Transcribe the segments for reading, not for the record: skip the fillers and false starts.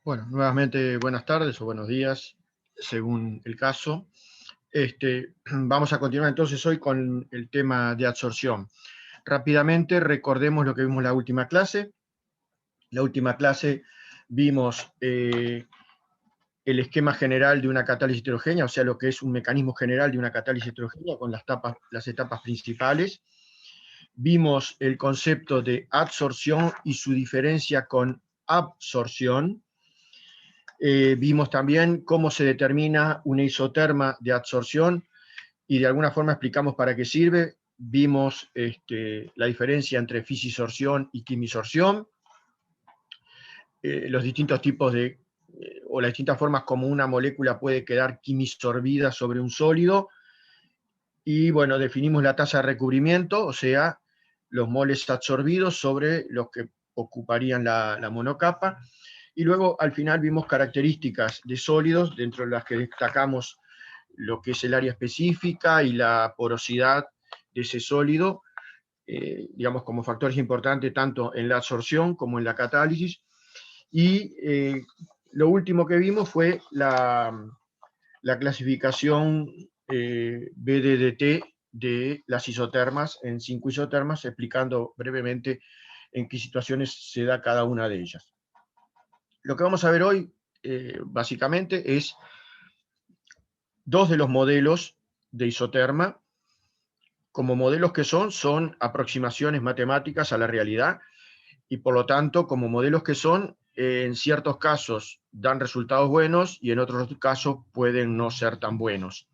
Bueno, nuevamente buenas tardes o buenos días, según el caso. Vamos a continuar entonces hoy con el tema de absorción. Rápidamente recordemos lo que vimos en la última clase. La última clase vimos el esquema general de una catálisis heterogénea, o sea, lo que es un mecanismo general de una catálisis heterogénea con las etapas principales. Vimos el concepto de adsorción y su diferencia con absorción. Vimos también cómo se determina una isoterma de adsorción y de alguna forma explicamos para qué sirve. Vimos la diferencia entre fisisorción y quimisorción, los distintos tipos o las distintas formas como una molécula puede quedar quimisorbida sobre un sólido. Y bueno, definimos la tasa de recubrimiento, o sea, los moles absorbidos sobre los que ocuparían la monocapa. Y luego al final vimos características de sólidos, dentro de las que destacamos lo que es el área específica y la porosidad de ese sólido, digamos como factores importantes tanto en la absorción como en la catálisis. Y lo último que vimos fue la clasificación BDDT de las isotermas en 5 isotermas, explicando brevemente en qué situaciones se da cada una de ellas. Lo que vamos a ver hoy, básicamente, es dos de los modelos de isoterma. Como modelos que son aproximaciones matemáticas a la realidad, y por lo tanto, como modelos que son, en ciertos casos dan resultados buenos y en otros casos pueden no ser tan buenos.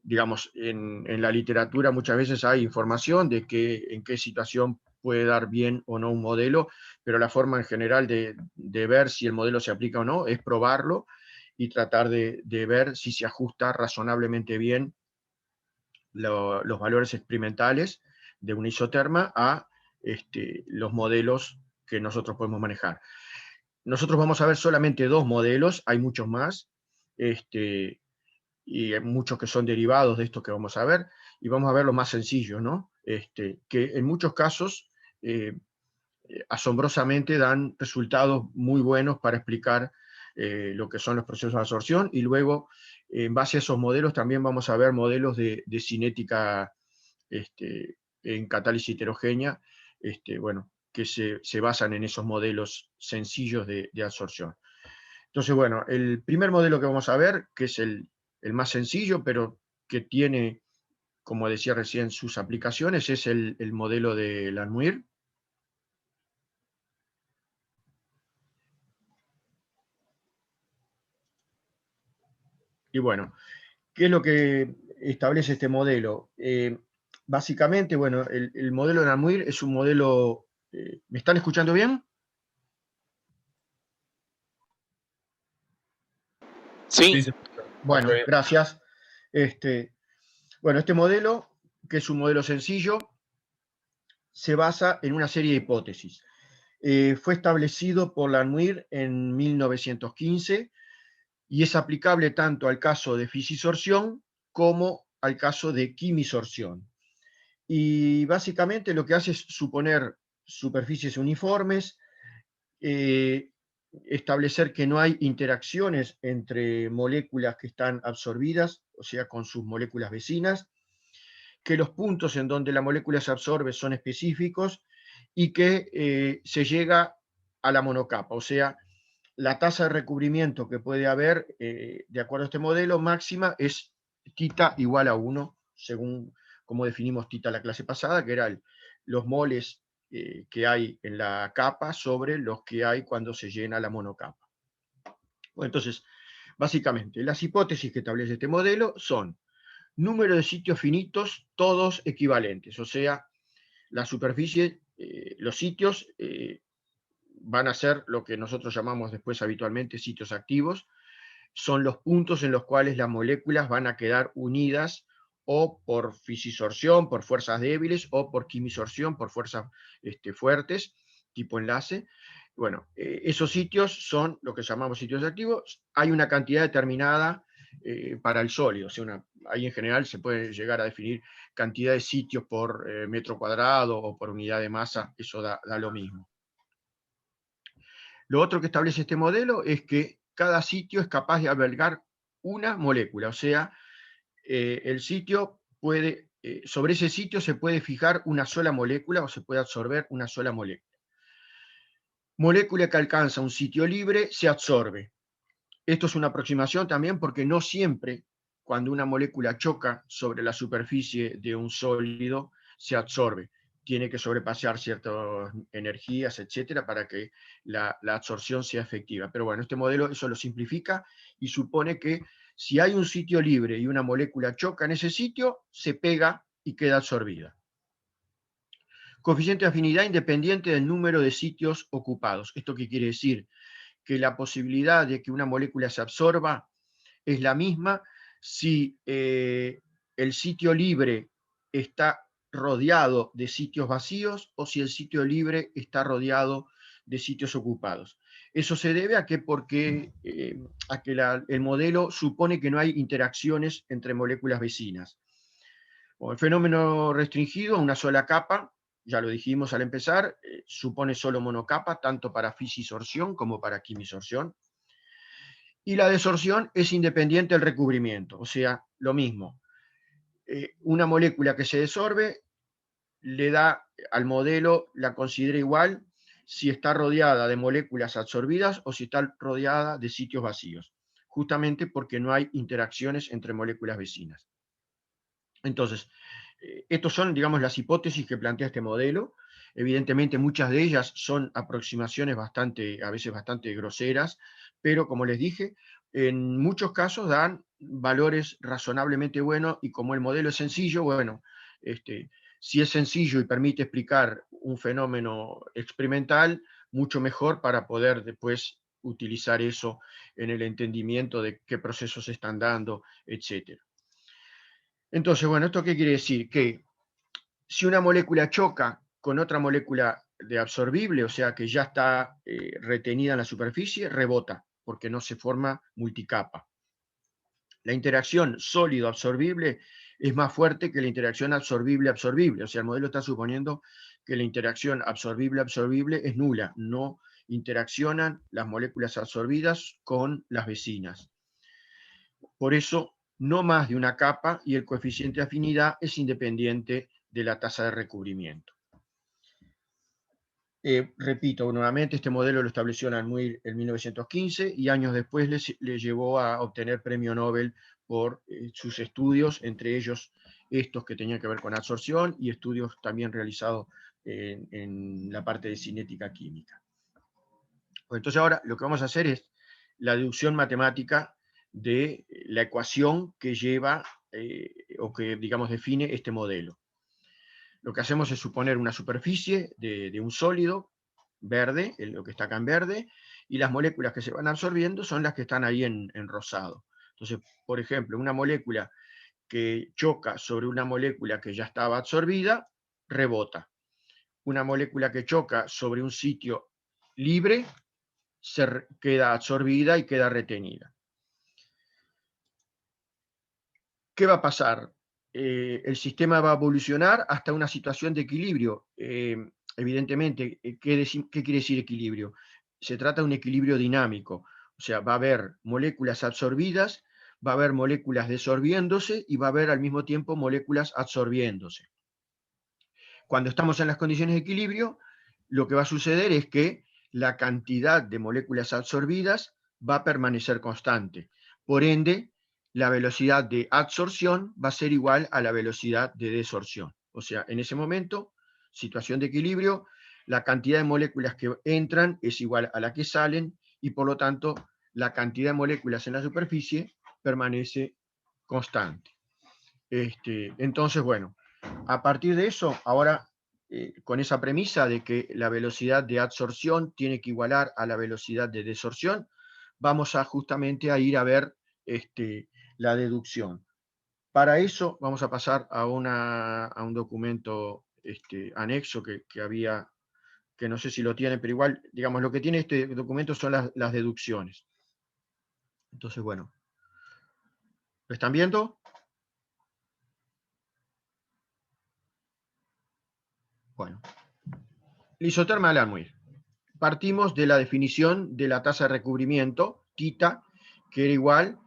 Digamos, en la literatura muchas veces hay información de en qué situación puede dar bien o no un modelo, pero la forma en general de ver si el modelo se aplica o no es probarlo y tratar de ver si se ajusta razonablemente bien los valores experimentales de una isoterma a los modelos que nosotros podemos manejar. Nosotros vamos a ver solamente dos modelos, hay muchos más, y hay muchos que son derivados de estos que vamos a ver, y vamos a ver los más sencillos, ¿no? Que en muchos casos asombrosamente dan resultados muy buenos para explicar lo que son los procesos de absorción, y luego en base a esos modelos también vamos a ver modelos de cinética en catálisis heterogénea, bueno, que se basan en esos modelos sencillos de absorción. Entonces, bueno, el primer modelo que vamos a ver, que es el más sencillo, pero que tiene, como decía recién, sus aplicaciones, es el modelo de Langmuir. Y bueno, ¿qué es lo que establece este modelo? Básicamente, bueno, el modelo de Langmuir es un modelo... ¿me están escuchando bien? Sí. Bueno, gracias. Bueno, este modelo, que es un modelo sencillo, se basa en una serie de hipótesis. Fue establecido por Langmuir en 1915 y es aplicable tanto al caso de fisisorción como al caso de quimisorción. Y básicamente lo que hace es suponer superficies uniformes, establecer que no hay interacciones entre moléculas que están absorbidas, o sea, con sus moléculas vecinas, que los puntos en donde la molécula se absorbe son específicos y que se llega a la monocapa, o sea, la tasa de recubrimiento que puede haber, de acuerdo a este modelo, máxima es tita igual a 1, según como definimos tita la clase pasada, que eran los moles que hay en la capa sobre los que hay cuando se llena la monocapa. Bueno, entonces, básicamente, las hipótesis que establece este modelo son número de sitios finitos, todos equivalentes, o sea, la superficie, los sitios van a ser lo que nosotros llamamos después habitualmente sitios activos, son los puntos en los cuales las moléculas van a quedar unidas o por fisisorción, por fuerzas débiles, o por quimisorción, por fuerzas fuertes, tipo enlace. Bueno, esos sitios son lo que llamamos sitios activos. Hay una cantidad determinada para el sólido, o sea, ahí en general se puede llegar a definir cantidad de sitios por metro cuadrado o por unidad de masa, eso da lo mismo. Lo otro que establece este modelo es que cada sitio es capaz de albergar una molécula, o sea, el sitio puede, sobre ese sitio se puede fijar una sola molécula o se puede absorber una sola molécula. Molécula que alcanza un sitio libre se absorbe. Esto es una aproximación también porque no siempre cuando una molécula choca sobre la superficie de un sólido se absorbe. Tiene que sobrepasar ciertas energías, etcétera, para que la absorción sea efectiva. Pero bueno, este modelo eso lo simplifica y supone que si hay un sitio libre y una molécula choca en ese sitio, se pega y queda absorbida. Coeficiente de afinidad independiente del número de sitios ocupados. ¿Esto qué quiere decir? Que la posibilidad de que una molécula se absorba es la misma si el sitio libre está rodeado de sitios vacíos o si el sitio libre está rodeado de sitios ocupados. Eso se debe a que, el modelo supone que no hay interacciones entre moléculas vecinas. O el fenómeno restringido, una sola capa, ya lo dijimos al empezar, supone solo monocapa, tanto para fisisorción como para quimisorción. Y la desorción es independiente del recubrimiento, o sea, lo mismo. Una molécula que se desorbe le da al modelo, la considera igual si está rodeada de moléculas absorbidas o si está rodeada de sitios vacíos, justamente porque no hay interacciones entre moléculas vecinas. Entonces, estos son, digamos, las hipótesis que plantea este modelo. Evidentemente, muchas de ellas son aproximaciones a veces bastante groseras, pero como les dije, en muchos casos dan valores razonablemente buenos y como el modelo es sencillo, bueno, si es sencillo y permite explicar un fenómeno experimental, mucho mejor para poder después utilizar eso en el entendimiento de qué procesos se están dando, etc. Entonces, bueno, ¿esto qué quiere decir? Que si una molécula choca con otra molécula de absorbible, o sea que ya está retenida en la superficie, rebota, porque no se forma multicapa. La interacción sólido-absorbible es más fuerte que la interacción absorbible-absorbible, o sea, el modelo está suponiendo que la interacción absorbible-absorbible es nula, no interaccionan las moléculas absorbidas con las vecinas. Por eso, no más de una capa y el coeficiente de afinidad es independiente de la tasa de recubrimiento. Repito nuevamente, este modelo lo estableció Langmuir en 1915 y años después le llevó a obtener premio Nobel por sus estudios, entre ellos estos que tenían que ver con absorción y estudios también realizados en la parte de cinética química. Pues entonces ahora lo que vamos a hacer es la deducción matemática de la ecuación que lleva o que, digamos, define este modelo. Lo que hacemos es suponer una superficie de un sólido verde, lo que está acá en verde, y las moléculas que se van absorbiendo son las que están ahí en rosado. Entonces, por ejemplo, una molécula que choca sobre una molécula que ya estaba absorbida, rebota. Una molécula que choca sobre un sitio libre, queda absorbida y queda retenida. ¿Qué va a pasar? El sistema va a evolucionar hasta una situación de equilibrio. Evidentemente, ¿qué quiere decir equilibrio? Se trata de un equilibrio dinámico, o sea, va a haber moléculas absorbidas, va a haber moléculas desorbiéndose y va a haber al mismo tiempo moléculas absorbiéndose. Cuando estamos en las condiciones de equilibrio, lo que va a suceder es que la cantidad de moléculas absorbidas va a permanecer constante. Por ende, la velocidad de absorción va a ser igual a la velocidad de desorción. O sea, en ese momento, situación de equilibrio, la cantidad de moléculas que entran es igual a la que salen y por lo tanto la cantidad de moléculas en la superficie permanece constante. Entonces, bueno, a partir de eso, ahora con esa premisa de que la velocidad de absorción tiene que igualar a la velocidad de desorción, vamos justamente a ir a ver la deducción. Para eso vamos a pasar a un documento anexo que había, que no sé si lo tiene, pero igual, digamos, lo que tiene este documento son las deducciones. Entonces, bueno, ¿lo están viendo? Bueno, la isoterma de Langmuir. partimos de la definición de la tasa de recubrimiento, tita, que era igual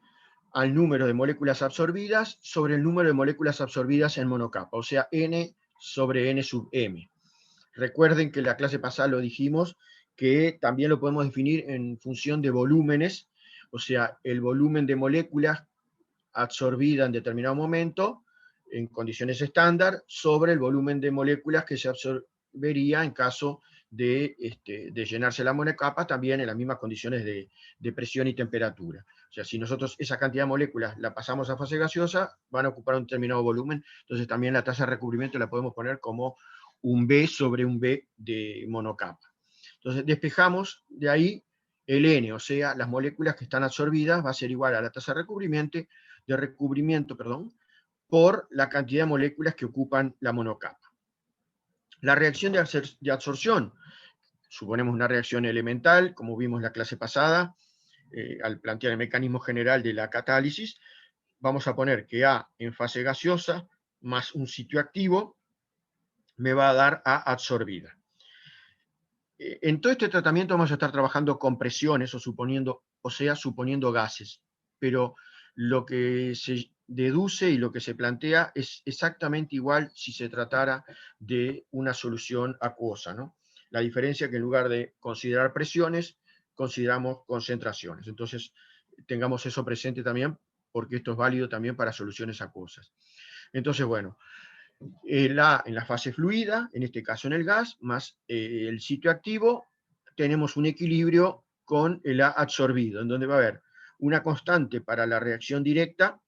al número de moléculas absorbidas sobre el número de moléculas absorbidas en monocapa, o sea, n sobre n sub m. Recuerden que en la clase pasada lo dijimos, que también lo podemos definir en función de volúmenes, o sea, el volumen de moléculas absorbida en determinado momento, en condiciones estándar, sobre el volumen de moléculas que se absorbería en caso de llenarse la monocapa, también en las mismas condiciones de presión y temperatura. O sea, si nosotros esa cantidad de moléculas la pasamos a fase gaseosa, van a ocupar un determinado volumen, entonces también la tasa de recubrimiento la podemos poner como un B sobre un B de monocapa. Entonces despejamos de ahí el N, o sea, las moléculas que están absorbidas va a ser igual a la tasa de recubrimiento, por la cantidad de moléculas que ocupan la monocapa. La reacción de absorción, suponemos una reacción elemental, como vimos en la clase pasada, al plantear el mecanismo general de la catálisis, vamos a poner que A en fase gaseosa más un sitio activo me va a dar A absorbida. En todo este tratamiento vamos a estar trabajando con presiones, suponiendo gases, pero lo que se deduce y lo que se plantea es exactamente igual si se tratara de una solución acuosa, ¿no? La diferencia es que en lugar de considerar presiones, consideramos concentraciones. Entonces, tengamos eso presente también, porque esto es válido también para soluciones acuosas. Entonces, bueno, en la fase fluida, en este caso en el gas, más el sitio activo, tenemos un equilibrio con el A absorbido, en donde va a haber una constante para la reacción directa,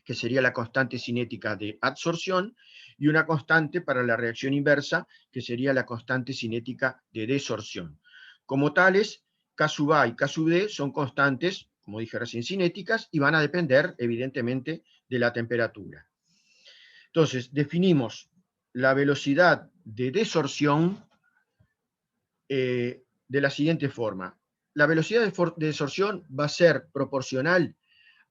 que sería la constante cinética de absorción, y una constante para la reacción inversa, que sería la constante cinética de desorción. Como tales, K sub A y K sub D son constantes, como dije recién, cinéticas, y van a depender, evidentemente, de la temperatura. Entonces, definimos la velocidad de desorción de la siguiente forma. La velocidad de desorción va a ser proporcional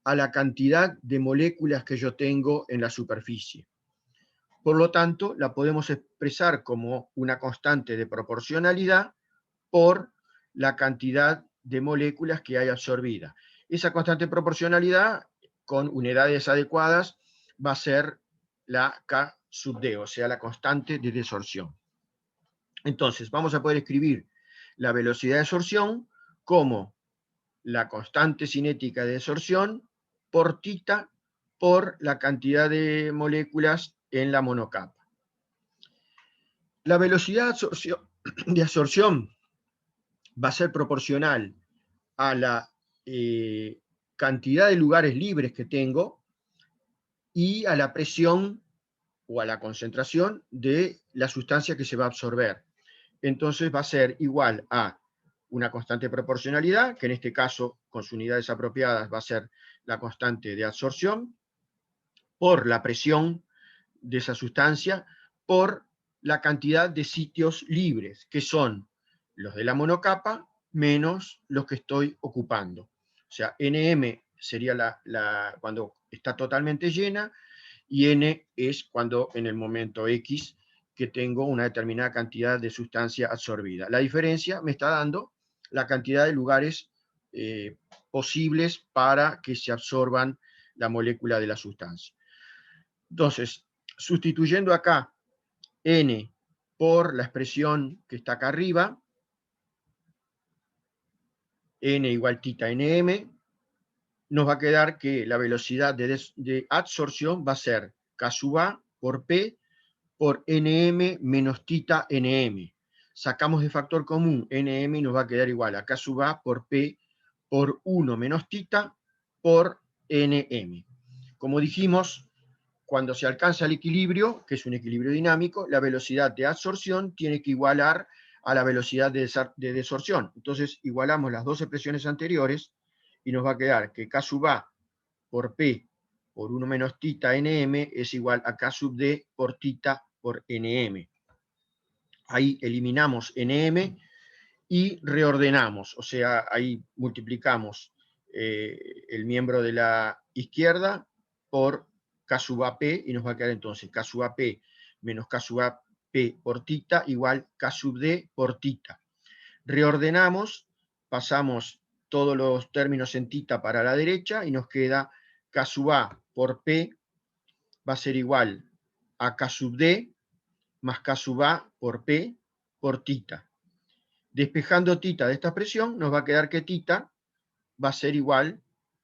a la cantidad de moléculas que yo tengo en la superficie. Por lo tanto, la podemos expresar como una constante de proporcionalidad por la cantidad de moléculas que hay absorbida. Esa constante de proporcionalidad, con unidades adecuadas, va a ser la K sub D, o sea, la constante de desorción. Entonces, vamos a poder escribir la velocidad de desorción como la constante cinética de desorción por tita por la cantidad de moléculas en la monocapa. La velocidad de absorción va a ser proporcional a la cantidad de lugares libres que tengo y a la presión o a la concentración de la sustancia que se va a absorber. Entonces va a ser igual a una constante de proporcionalidad, que en este caso, con sus unidades apropiadas, va a ser la constante de absorción, por la presión de esa sustancia, por la cantidad de sitios libres, que son los de la monocapa menos los que estoy ocupando. O sea, Nm sería cuando está totalmente llena, y N es cuando en el momento X que tengo una determinada cantidad de sustancia absorbida. La diferencia me está dando la cantidad de lugares posibles para que se absorban la molécula de la sustancia. Entonces, sustituyendo acá N por la expresión que está acá arriba, N igual tita Nm, nos va a quedar que la velocidad de absorción va a ser K sub A por P por Nm menos tita Nm. Sacamos de factor común Nm y nos va a quedar igual a K sub A por P por 1 menos tita por Nm. Como dijimos, cuando se alcanza el equilibrio, que es un equilibrio dinámico, la velocidad de absorción tiene que igualar a la velocidad de desorción. Entonces igualamos las dos expresiones anteriores y nos va a quedar que K sub A por P por 1 menos tita Nm es igual a K sub D por tita por Nm. Ahí eliminamos Nm y reordenamos, o sea, ahí multiplicamos el miembro de la izquierda por K sub AP y nos va a quedar entonces K sub AP menos K sub AP por tita igual K sub D por tita. Reordenamos, pasamos todos los términos en tita para la derecha y nos queda K sub A por P va a ser igual a K sub D más K sub A por P por tita. Despejando tita de esta expresión, nos va a quedar que tita va a ser igual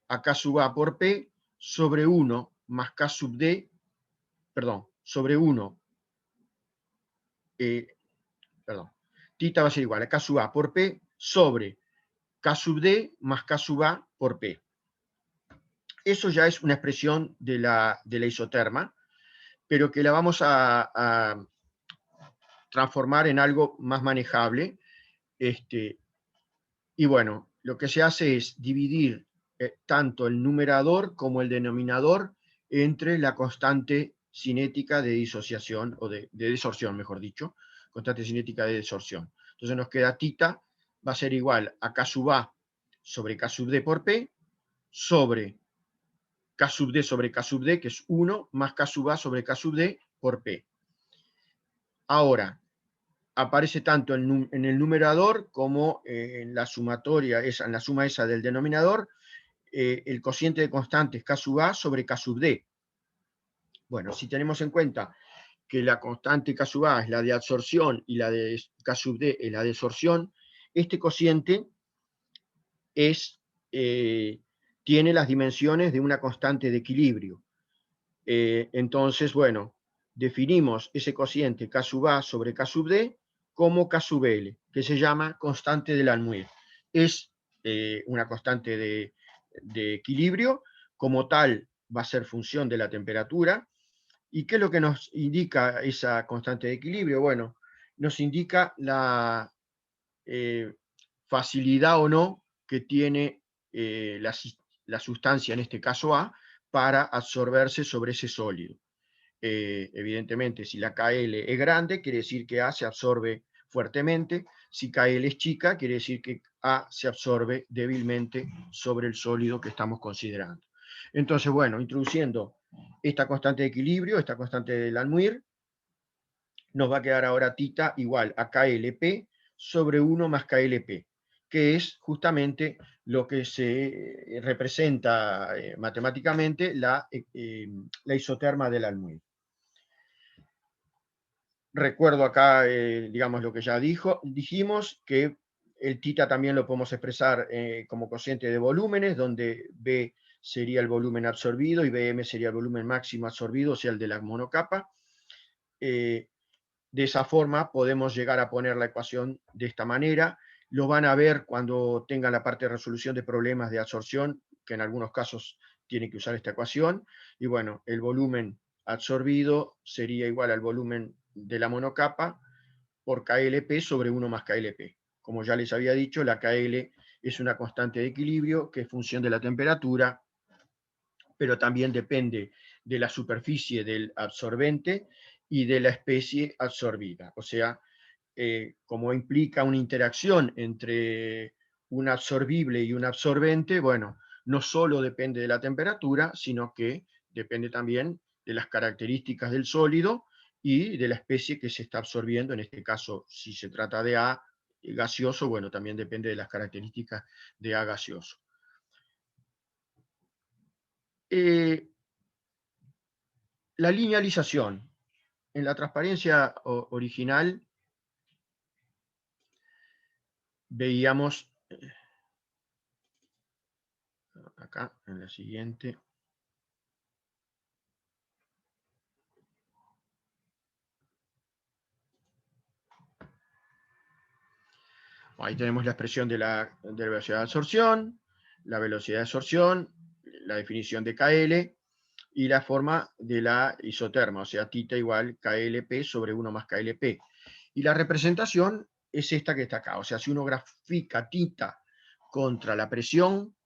a K sub A por P sobre 1 más K sub D, perdón, sobre 1, perdón, tita va a ser igual a K sub A por P sobre K sub D más K sub A por P. Eso ya es una expresión de la isoterma, pero que la vamos a transformar en algo más manejable. Y bueno, lo que se hace es dividir tanto el numerador como el denominador entre la constante cinética de disociación, o de desorción, mejor dicho, constante cinética de desorción. Entonces nos queda tita, va a ser igual a K sub A sobre K sub D por P, sobre K sub D sobre K sub D, que es 1, más K sub A sobre K sub D por P. Ahora, aparece tanto en el numerador como en la sumatoria, en la suma esa del denominador, el cociente de constantes K sub A sobre K sub D. Bueno, si tenemos en cuenta que la constante K sub A es la de absorción y la de K sub D es la de absorción, este cociente tiene las dimensiones de una constante de equilibrio. Entonces, bueno, definimos ese cociente K sub A sobre K sub D como K sub L, que se llama constante de Langmuir. Es una constante de equilibrio, como tal va a ser función de la temperatura. ¿Y qué es lo que nos indica esa constante de equilibrio? Bueno, nos indica la facilidad o no que tiene la sustancia, en este caso A, para absorberse sobre ese sólido. Evidentemente, si la KL es grande, quiere decir que A se absorbe fuertemente. Si KL es chica, quiere decir que A se absorbe débilmente sobre el sólido que estamos considerando. Entonces, bueno, introduciendo esta constante de equilibrio, esta constante de Langmuir, nos va a quedar ahora tita igual a KLP sobre 1 más KLP, que es justamente lo que se representa matemáticamente la isoterma del Langmuir. Recuerdo acá, digamos, lo que ya dijimos, que el tita también lo podemos expresar como cociente de volúmenes, donde B sería el volumen absorbido y Bm sería el volumen máximo absorbido, o sea, el de la monocapa. De esa forma podemos llegar a poner la ecuación de esta manera. Lo van a ver cuando tengan la parte de resolución de problemas de absorción, que en algunos casos tienen que usar esta ecuación. Y bueno, el volumen absorbido sería igual al volumen de la monocapa por KLP sobre 1 más KLP. Como ya les había dicho, la KL es una constante de equilibrio que es función de la temperatura, pero también depende de la superficie del absorbente y de la especie absorbida. O sea, como implica una interacción entre un absorbible y un absorbente, bueno, no solo depende de la temperatura, sino que depende también de las características del sólido y de la especie que se está absorbiendo. En este caso, si se trata de A gaseoso, bueno, también depende de las características de A gaseoso. La linealización. En la transparencia original veíamos, acá en la siguiente, ahí tenemos la expresión de la velocidad de absorción, la velocidad de absorción, la definición de KL y la forma de la isoterma, o sea, tita igual KLP sobre 1 más KLP. Y la representación es esta que está acá, o sea, si uno grafica tita contra la presión,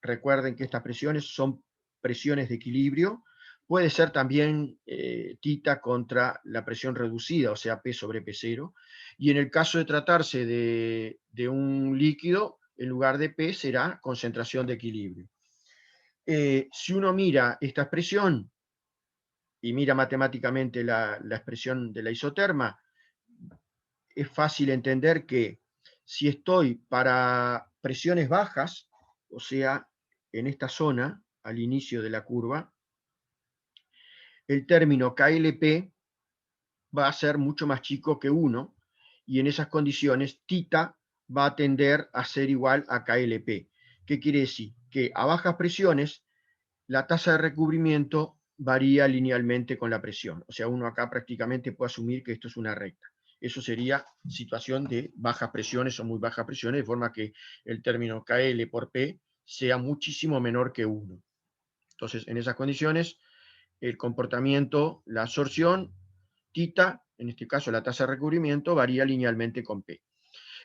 recuerden que estas presiones son presiones de equilibrio, puede ser también tita contra la presión reducida, o sea, P sobre P0, y en el caso de tratarse de un líquido, en lugar de P será concentración de equilibrio. Si uno mira esta expresión y mira matemáticamente la expresión de la isoterma, es fácil entender que Si estoy para presiones bajas, o sea, en esta zona, al inicio de la curva, el término KLP va a ser mucho más chico que 1, y en esas condiciones θ va a tender a ser igual a KLP. ¿Qué quiere decir? Que a bajas presiones la tasa de recubrimiento varía linealmente con la presión. O sea, uno acá prácticamente puede asumir que esto es una recta. Eso sería situación de bajas presiones o muy bajas presiones, de forma que el término KL por P sea muchísimo menor que 1. Entonces, en esas condiciones, el comportamiento, la absorción, θ, en este caso la tasa de recubrimiento, varía linealmente con P.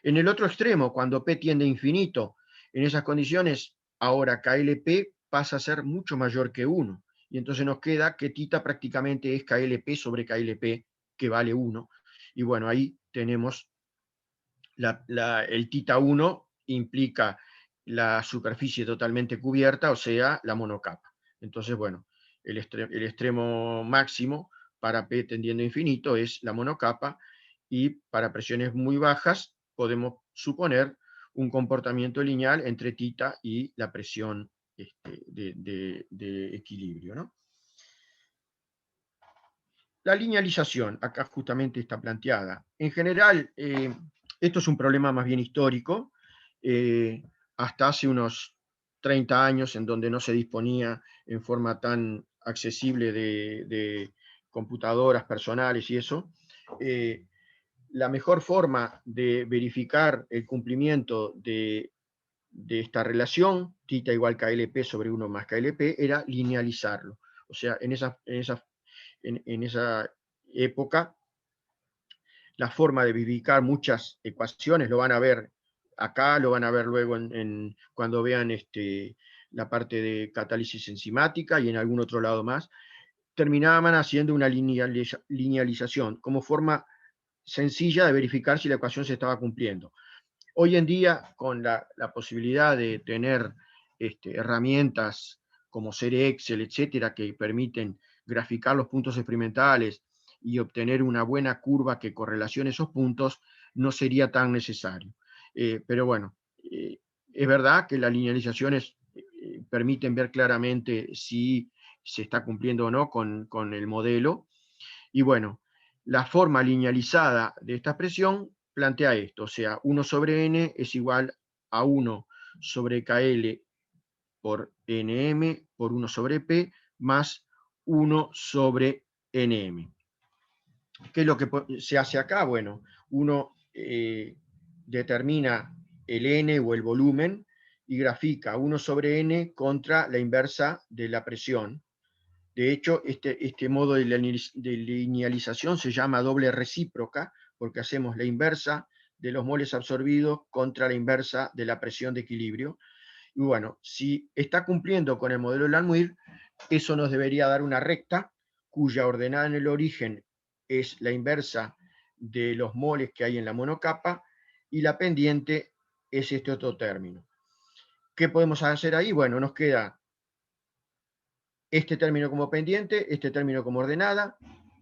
En el otro extremo, cuando P tiende a infinito, en esas condiciones, ahora KLP pasa a ser mucho mayor que 1. Y entonces nos queda que θ prácticamente es KLP sobre KLP, que vale 1. Y bueno, ahí tenemos el θ1 implica la superficie totalmente cubierta, o sea, la monocapa. Entonces, bueno, el extremo máximo para P tendiendo a infinito es la monocapa, y para presiones muy bajas podemos suponer un comportamiento lineal entre θ y la presión de equilibrio, ¿no? La linealización, acá justamente está planteada. En general, esto es un problema más bien histórico. Hasta hace unos 30 años, en donde no se disponía en forma tan accesible de computadoras personales y eso, la mejor forma de verificar el cumplimiento de esta relación, θ igual KLP sobre 1 más KLP, era linealizarlo. O sea, en esa época, la forma de verificar muchas ecuaciones, lo van a ver acá, lo van a ver luego cuando vean la parte de catálisis enzimática y en algún otro lado más, terminaban haciendo una linealización como forma sencilla de verificar si la ecuación se estaba cumpliendo. Hoy en día, con la posibilidad de tener herramientas como Serie Excel, etcétera, que permiten graficar los puntos experimentales y obtener una buena curva que correlacione esos puntos, no sería tan necesario. Pero bueno, es verdad que las linealizaciones permiten ver claramente si se está cumpliendo o no con el modelo. Y bueno, la forma linealizada de esta expresión plantea esto, o sea, 1 sobre n es igual a 1 sobre KL por Nm por 1 sobre P más 1 sobre Nm. ¿Qué es lo que se hace acá? Bueno, uno determina el n o el volumen y grafica 1 sobre n contra la inversa de la presión. De hecho, este modo de linealización se llama doble recíproca, porque hacemos la inversa de los moles absorbidos contra la inversa de la presión de equilibrio. Y bueno, si está cumpliendo con el modelo de Langmuir, eso nos debería dar una recta cuya ordenada en el origen es la inversa de los moles que hay en la monocapa, y la pendiente es este otro término. ¿Qué podemos hacer ahí? Bueno, nos queda este término como pendiente, este término como ordenada.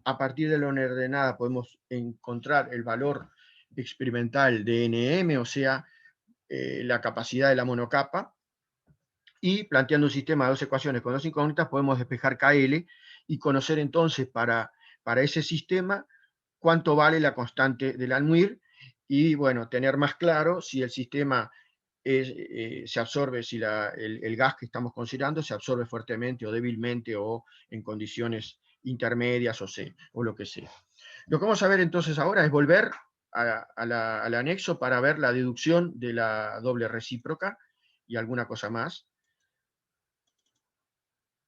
A partir de la ordenada podemos encontrar el valor experimental de Nm, o sea, la capacidad de la monocapa, y planteando un sistema de dos ecuaciones con dos incógnitas podemos despejar KL y conocer entonces para ese sistema cuánto vale la constante de Langmuir, y bueno, tener más claro si el sistema se absorbe, si el gas que estamos considerando se absorbe fuertemente o débilmente o en condiciones intermedias o lo que sea. Lo que vamos a ver entonces ahora es volver al anexo para ver la deducción de la doble recíproca y alguna cosa más.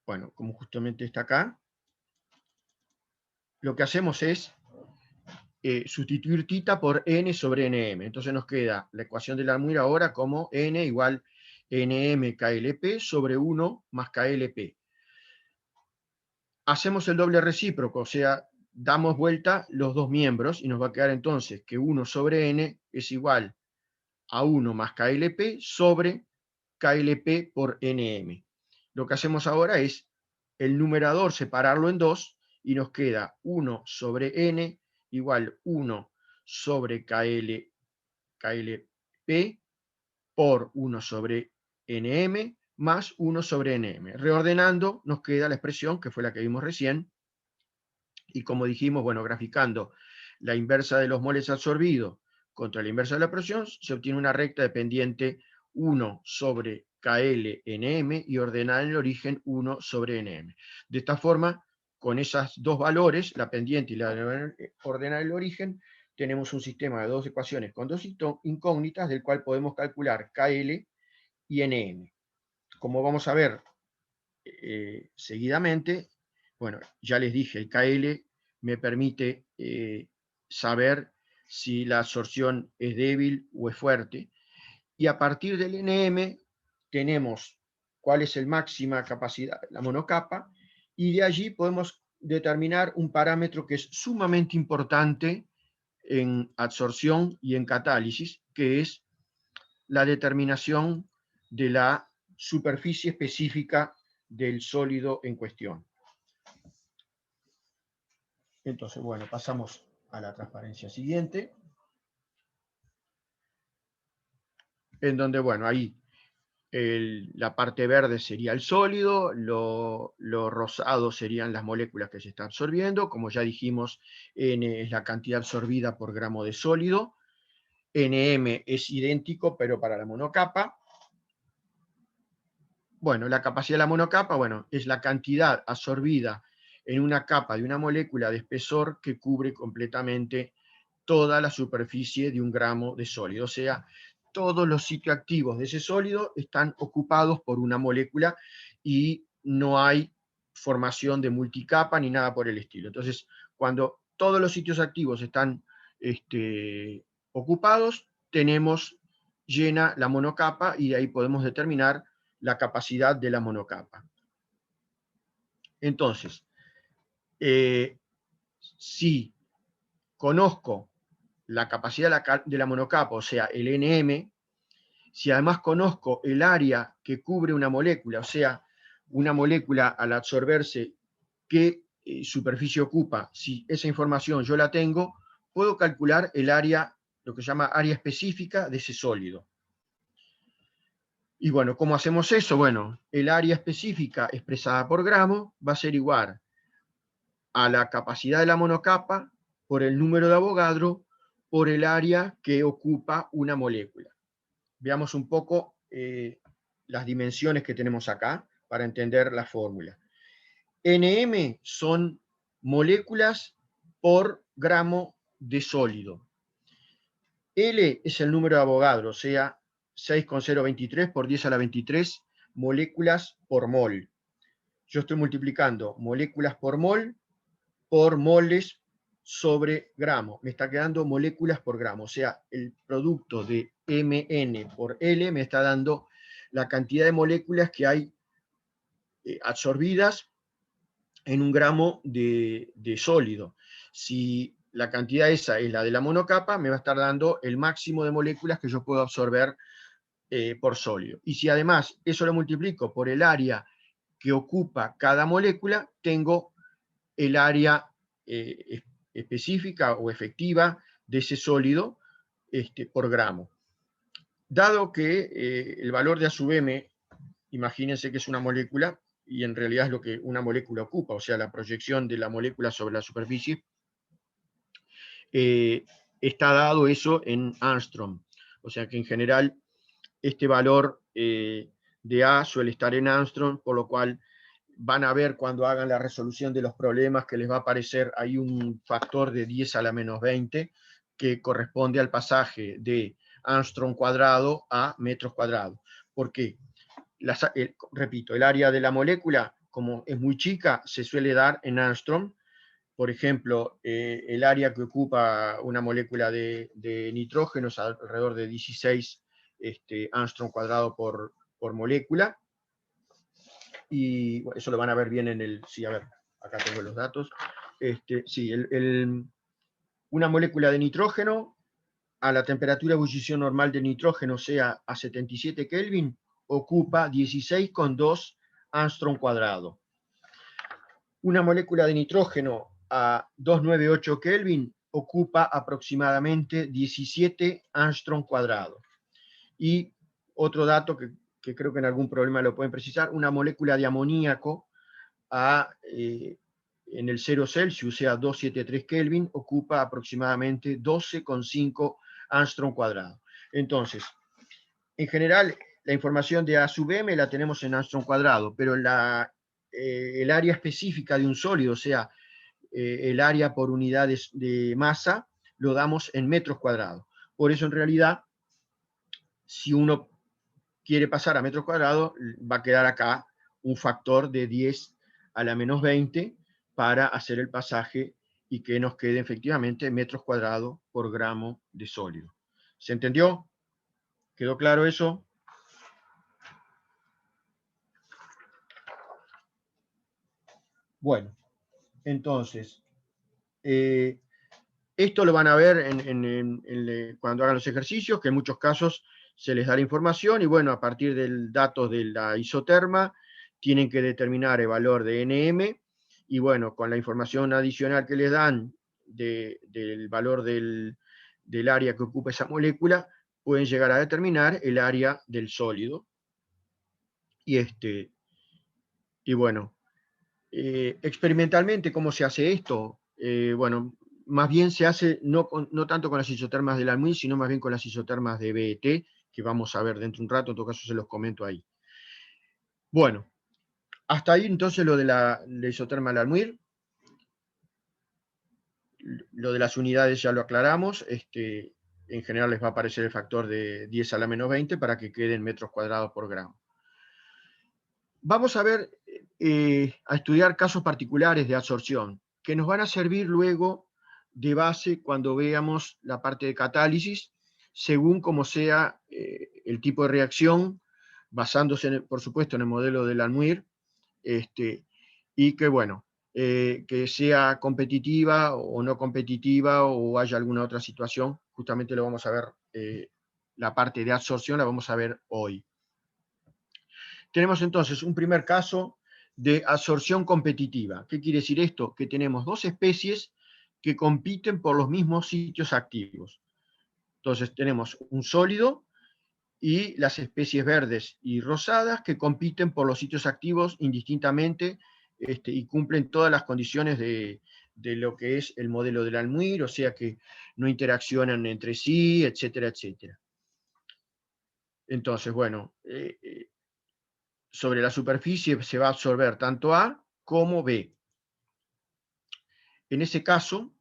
Bueno, como justamente está acá, lo que hacemos es sustituir θ por n sobre nm. Entonces nos queda la ecuación de Langmuir ahora como n igual nm KLP sobre 1 más KLP. Hacemos el doble recíproco, o sea, damos vuelta los dos miembros y nos va a quedar entonces que 1 sobre n es igual a 1 más KLP sobre KLP por nm. Lo que hacemos ahora es el numerador separarlo en dos y nos queda 1 sobre n igual 1 sobre KLP P por 1 sobre Nm más 1 sobre Nm. Reordenando nos queda la expresión que fue la que vimos recién, y como dijimos, bueno, graficando la inversa de los moles absorbidos contra la inversa de la presión, se obtiene una recta de pendiente 1 sobre KL Nm y ordenada en el origen 1 sobre Nm. De esta forma, con esos dos valores, la pendiente y la ordenada en el origen, tenemos un sistema de dos ecuaciones con dos incógnitas, del cual podemos calcular KL y Nm. Como vamos a ver seguidamente, bueno, ya les dije, el KL me permite saber si la absorción es débil o es fuerte, y a partir del Nm tenemos cuál es la máxima capacidad de la monocapa, y de allí podemos determinar un parámetro que es sumamente importante en absorción y en catálisis, que es la determinación de la superficie específica del sólido en cuestión. Entonces, bueno, pasamos a la transparencia siguiente, en donde, bueno, ahí la parte verde sería el sólido, lo rosado serían las moléculas que se están absorbiendo. Como ya dijimos, N es la cantidad absorbida por gramo de sólido, Nm es idéntico, pero para la monocapa. Bueno, la capacidad de la monocapa, bueno, es la cantidad absorbida en una capa de una molécula de espesor que cubre completamente toda la superficie de un gramo de sólido. O sea, todos los sitios activos de ese sólido están ocupados por una molécula y no hay formación de multicapa ni nada por el estilo. Entonces, cuando todos los sitios activos están ocupados, tenemos llena la monocapa, y de ahí podemos determinar la capacidad de la monocapa. Entonces, si conozco la capacidad de la monocapa, o sea, el Nm, si además conozco el área que cubre una molécula, o sea, una molécula al absorberse, qué superficie ocupa, si esa información yo la tengo, puedo calcular el área, lo que se llama área específica de ese sólido. Y bueno, ¿cómo hacemos eso? Bueno, el área específica expresada por gramo va a ser igual a la capacidad de la monocapa por el número de Avogadro por el área que ocupa una molécula. Veamos un poco las dimensiones que tenemos acá para entender la fórmula. Nm son moléculas por gramo de sólido. L es el número de Avogadro, o sea, 6,023 por 10 a la 23 moléculas por mol. Yo estoy multiplicando moléculas por mol por moles sobre gramo. Me está quedando moléculas por gramo. O sea, el producto de Mn por L me está dando la cantidad de moléculas que hay absorbidas en un gramo de sólido. Si la cantidad esa es la de la monocapa, me va a estar dando el máximo de moléculas que yo puedo absorber por sólido. Y si además eso lo multiplico por el área que ocupa cada molécula, tengo el área específica o efectiva de ese sólido por gramo. Dado que el valor de AsM, imagínense que es una molécula, y en realidad es lo que una molécula ocupa, o sea, la proyección de la molécula sobre la superficie, está dado eso en Armstrong. O sea que en general este valor de A suele estar en Armstrong, por lo cual van a ver cuando hagan la resolución de los problemas que les va a aparecer ahí un factor de 10 a la menos 20 que corresponde al pasaje de Armstrong cuadrado a metros cuadrados. ¿Por qué? Repito, el área de la molécula, como es muy chica, se suele dar en Armstrong. Por ejemplo, el área que ocupa una molécula de nitrógeno es alrededor de 16 Armstrong cuadrado por molécula. Y bueno, eso lo van a ver bien en el... Sí, a ver, acá tengo los datos. Sí, una molécula de nitrógeno a la temperatura de ebullición normal de nitrógeno, sea a 77 Kelvin, ocupa 16,2 Armstrong cuadrado. Una molécula de nitrógeno a 298 Kelvin ocupa aproximadamente 17 Armstrong cuadrado. Y otro dato que creo que en algún problema lo pueden precisar, una molécula de amoníaco en el 0 Celsius, o sea, 273 Kelvin, ocupa aproximadamente 12,5 angstrom cuadrado. Entonces, en general, la información de A sub m la tenemos en angstrom cuadrado, pero el área específica de un sólido, o sea, el área por unidades de masa, lo damos en metros cuadrados. Por eso, en realidad, si uno quiere pasar a metros cuadrados, va a quedar acá un factor de 10 a la menos 20 para hacer el pasaje y que nos quede efectivamente metros cuadrados por gramo de sólido. ¿Se entendió? ¿Quedó claro eso? Bueno, entonces, esto lo van a ver cuando hagan los ejercicios, que en muchos casos se les da la información y bueno, a partir del datos de la isoterma, tienen que determinar el valor de Nm y bueno, con la información adicional que les dan del valor del área que ocupa esa molécula, pueden llegar a determinar el área del sólido. Y bueno, experimentalmente, ¿cómo se hace esto? Bueno, más bien se hace no tanto con las isotermas del almuín, sino más bien con las isotermas de BET, que vamos a ver dentro de un rato, en todo caso se los comento ahí. Bueno, hasta ahí entonces lo de la isoterma del almuín. Lo de las unidades ya lo aclaramos. En general les va a aparecer el factor de 10 a la menos 20 para que queden metros cuadrados por gramo. Vamos a ver, a estudiar casos particulares de absorción, que nos van a servir luego de base cuando veamos la parte de catálisis, según como sea el tipo de reacción, basándose, por supuesto, en el modelo del Almuir, y que, bueno, que sea competitiva o no competitiva o haya alguna otra situación, justamente lo vamos a ver, la parte de absorción la vamos a ver hoy. Tenemos entonces un primer caso de absorción competitiva. ¿Qué quiere decir esto? Que tenemos dos especies que compiten por los mismos sitios activos. Entonces tenemos un sólido y las especies verdes y rosadas que compiten por los sitios activos indistintamente y cumplen todas las condiciones de lo que es el modelo del Almuir, o sea que no interaccionan entre sí, etcétera, etcétera. Entonces, bueno, sobre la superficie se va a absorber tanto A como B. En ese caso,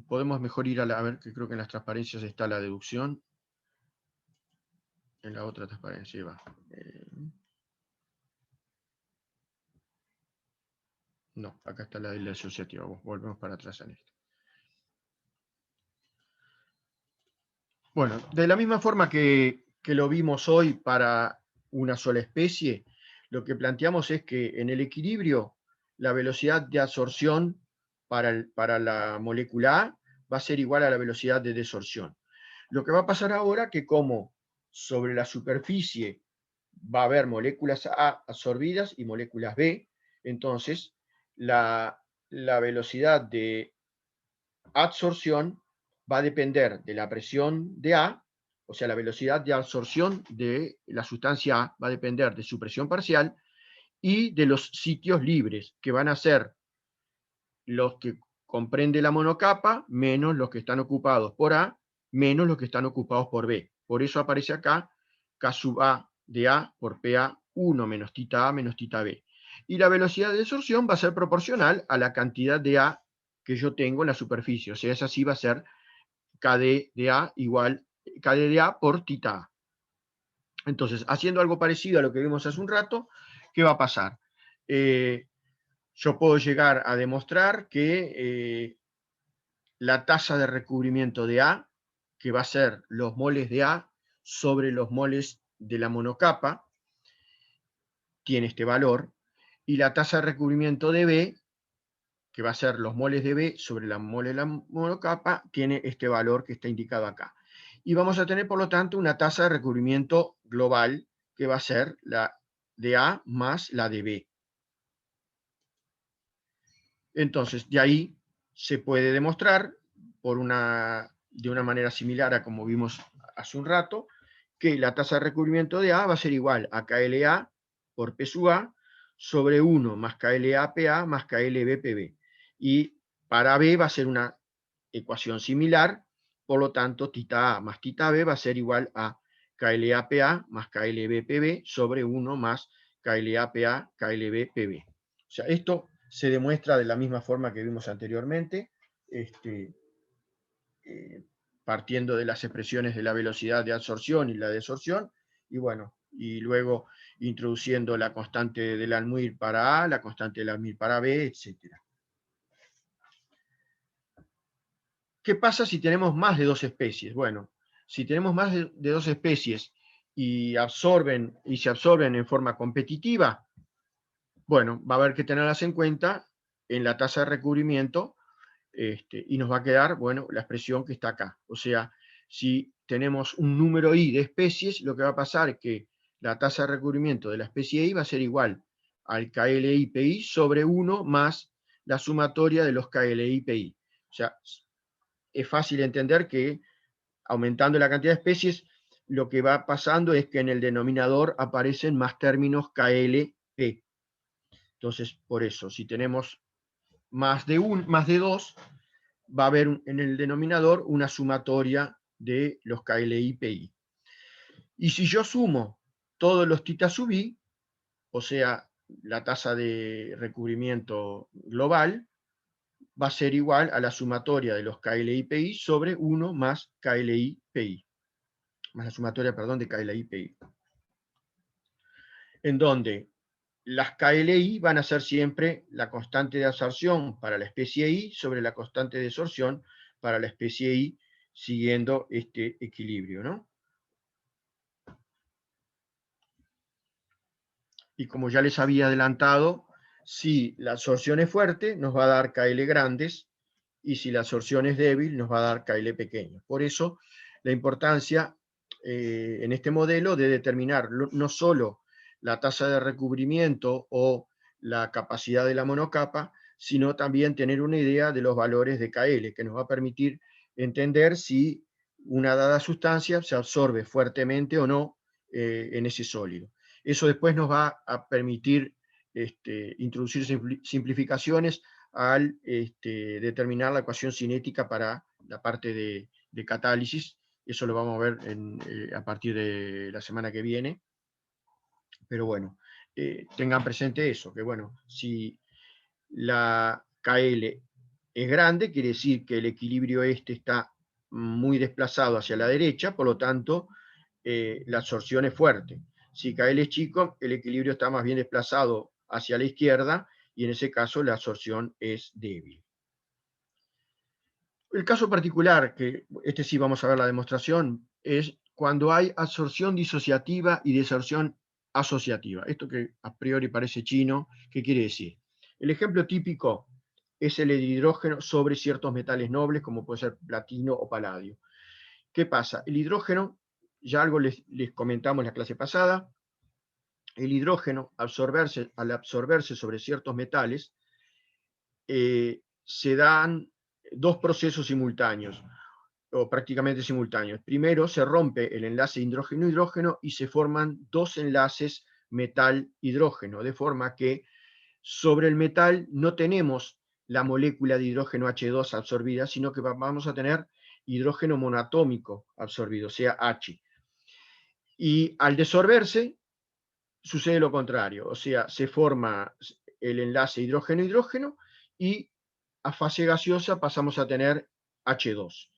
podemos mejor ir a ver, que creo que en las transparencias está la deducción. En la otra transparencia va. No, acá está la de la asociativa. Volvemos para atrás en esto. Bueno, de la misma forma que lo vimos hoy para una sola especie, lo que planteamos es que en el equilibrio la velocidad de absorción para la molécula A va a ser igual a la velocidad de desorción. Lo que va a pasar ahora que como sobre la superficie va a haber moléculas A absorbidas y moléculas B, entonces la velocidad de absorción va a depender de la presión de A, o sea, la velocidad de absorción de la sustancia A va a depender de su presión parcial y de los sitios libres, que van a ser los que comprende la monocapa, menos los que están ocupados por A, menos los que están ocupados por B. Por eso aparece acá K sub A de A por PA1 menos tita A menos tita B. Y la velocidad de desorción va a ser proporcional a la cantidad de A que yo tengo en la superficie. O sea, esa sí va a ser KD de A igual KD de A por tita A. Entonces, haciendo algo parecido a lo que vimos hace un rato, ¿qué va a pasar? Yo puedo llegar a demostrar que la tasa de recubrimiento de A, que va a ser los moles de A sobre los moles de la monocapa, tiene este valor, y la tasa de recubrimiento de B, que va a ser los moles de B sobre la mole de la monocapa, tiene este valor que está indicado acá. Y vamos a tener, por lo tanto, una tasa de recubrimiento global, que va a ser la de A más la de B. Entonces, de ahí se puede demostrar por una de una manera similar a como vimos hace un rato, que la tasa de recubrimiento de A va a ser igual a KLA por P sub A sobre 1 más KLA-PA más KLB-PB. Y para B va a ser una ecuación similar, por lo tanto, tita A más tita B va a ser igual a KLA-PA más KLB-PB sobre 1 más KLA-PA, KLB-PB. O sea, esto se demuestra de la misma forma que vimos anteriormente, partiendo de las expresiones de la velocidad de absorción y la desorción, y bueno, y luego introduciendo la constante del almuir para A, la constante del almuir para B, etc. ¿Qué pasa si tenemos más de dos especies? Bueno, si tenemos más de dos especies y se absorben en forma competitiva, bueno, va a haber que tenerlas en cuenta en la tasa de recubrimiento, y nos va a quedar, bueno, la expresión que está acá. O sea, si tenemos un número i de especies, lo que va a pasar es que la tasa de recubrimiento de la especie i va a ser igual al KLI-PI sobre 1 más la sumatoria de los KLI-PI. O sea, es fácil entender que aumentando la cantidad de especies, lo que va pasando es que en el denominador aparecen más términos KLP. Entonces, por eso, si tenemos más de dos, va a haber en el denominador una sumatoria de los KLI-PI. Y si yo sumo todos los tita sub i, o sea, la tasa de recubrimiento global, va a ser igual a la sumatoria de los KLI-PI sobre 1 más KLI-PI. Más la sumatoria, perdón, de KLI-PI. En donde las KLI van a ser siempre la constante de absorción para la especie I sobre la constante de absorción para la especie I, siguiendo este equilibrio, ¿no? Y como ya les había adelantado, si la absorción es fuerte, nos va a dar KL grandes, y si la absorción es débil, nos va a dar KL pequeños. Por eso, la importancia en este modelo de determinar no solo la tasa de recubrimiento o la capacidad de la monocapa, sino también tener una idea de los valores de KL, que nos va a permitir entender si una dada sustancia se absorbe fuertemente o no en ese sólido. Eso después nos va a permitir introducir simplificaciones al determinar la ecuación cinética para la parte de catálisis. Eso lo vamos a ver a partir de la semana que viene. Pero bueno, tengan presente eso, que bueno, si la KL es grande, quiere decir que el equilibrio está muy desplazado hacia la derecha, por lo tanto, la absorción es fuerte. Si KL es chico, el equilibrio está más bien desplazado hacia la izquierda, y en ese caso la absorción es débil. El caso particular, que este sí vamos a ver la demostración, es cuando hay absorción disociativa y desorción asociativa. Esto que a priori parece chino, ¿qué quiere decir? El ejemplo típico es el hidrógeno sobre ciertos metales nobles, como puede ser platino o paladio. ¿Qué pasa? El hidrógeno, ya algo les comentamos en la clase pasada, el hidrógeno, al absorberse sobre ciertos metales, se dan dos procesos simultáneos, o prácticamente simultáneos. Primero se rompe el enlace hidrógeno-hidrógeno y se forman dos enlaces metal-hidrógeno, de forma que sobre el metal no tenemos la molécula de hidrógeno H2 absorbida, sino que vamos a tener hidrógeno monoatómico absorbido, o sea, H. Y al desorberse, sucede lo contrario, o sea, se forma el enlace hidrógeno-hidrógeno y a fase gaseosa pasamos a tener H2.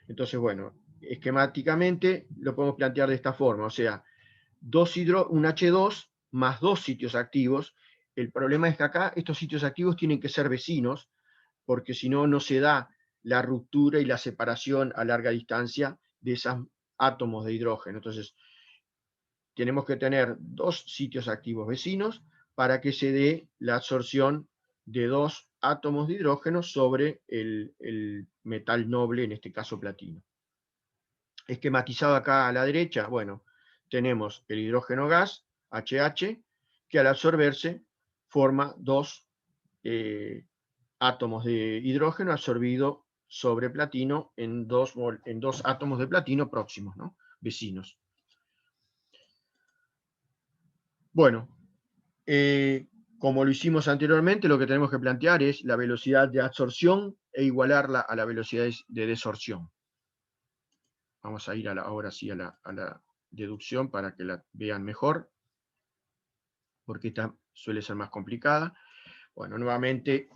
Entonces, bueno, esquemáticamente lo podemos plantear de esta forma, o sea, un H2 más dos sitios activos. El problema es que acá estos sitios activos tienen que ser vecinos, porque si no, no se da la ruptura y la separación a larga distancia de esos átomos de hidrógeno. Entonces, tenemos que tener dos sitios activos vecinos para que se dé la absorción de dos átomos de hidrógeno sobre el metal noble, en este caso platino. Esquematizado acá a la derecha, bueno, tenemos el hidrógeno gas, HH, que al absorberse forma dos átomos de hidrógeno absorbido sobre platino en dos átomos de platino próximos, ¿no? Vecinos. Bueno, como lo hicimos anteriormente, lo que tenemos que plantear es la velocidad de absorción e igualarla a la velocidad de desorción. Vamos a ir ahora sí a la deducción para que la vean mejor, porque esta suele ser más complicada. Bueno, nuevamente,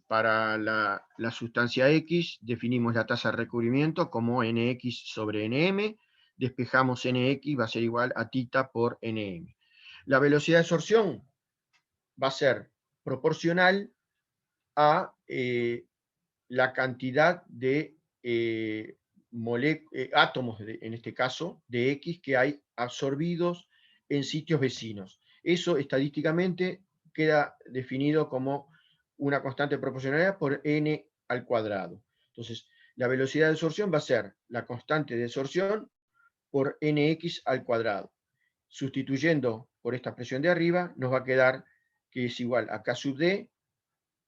para la sustancia X, definimos la tasa de recubrimiento como Nx sobre Nm, despejamos Nx, va a ser igual a tita por Nm. La velocidad de absorción va a ser proporcional a la cantidad de átomos, en este caso, de X que hay absorbidos en sitios vecinos. Eso estadísticamente queda definido como una constante proporcionalidad por n al cuadrado. Entonces, la velocidad de absorción va a ser la constante de absorción por nx al cuadrado. Sustituyendo por esta expresión de arriba, nos va a quedar que es igual a k sub d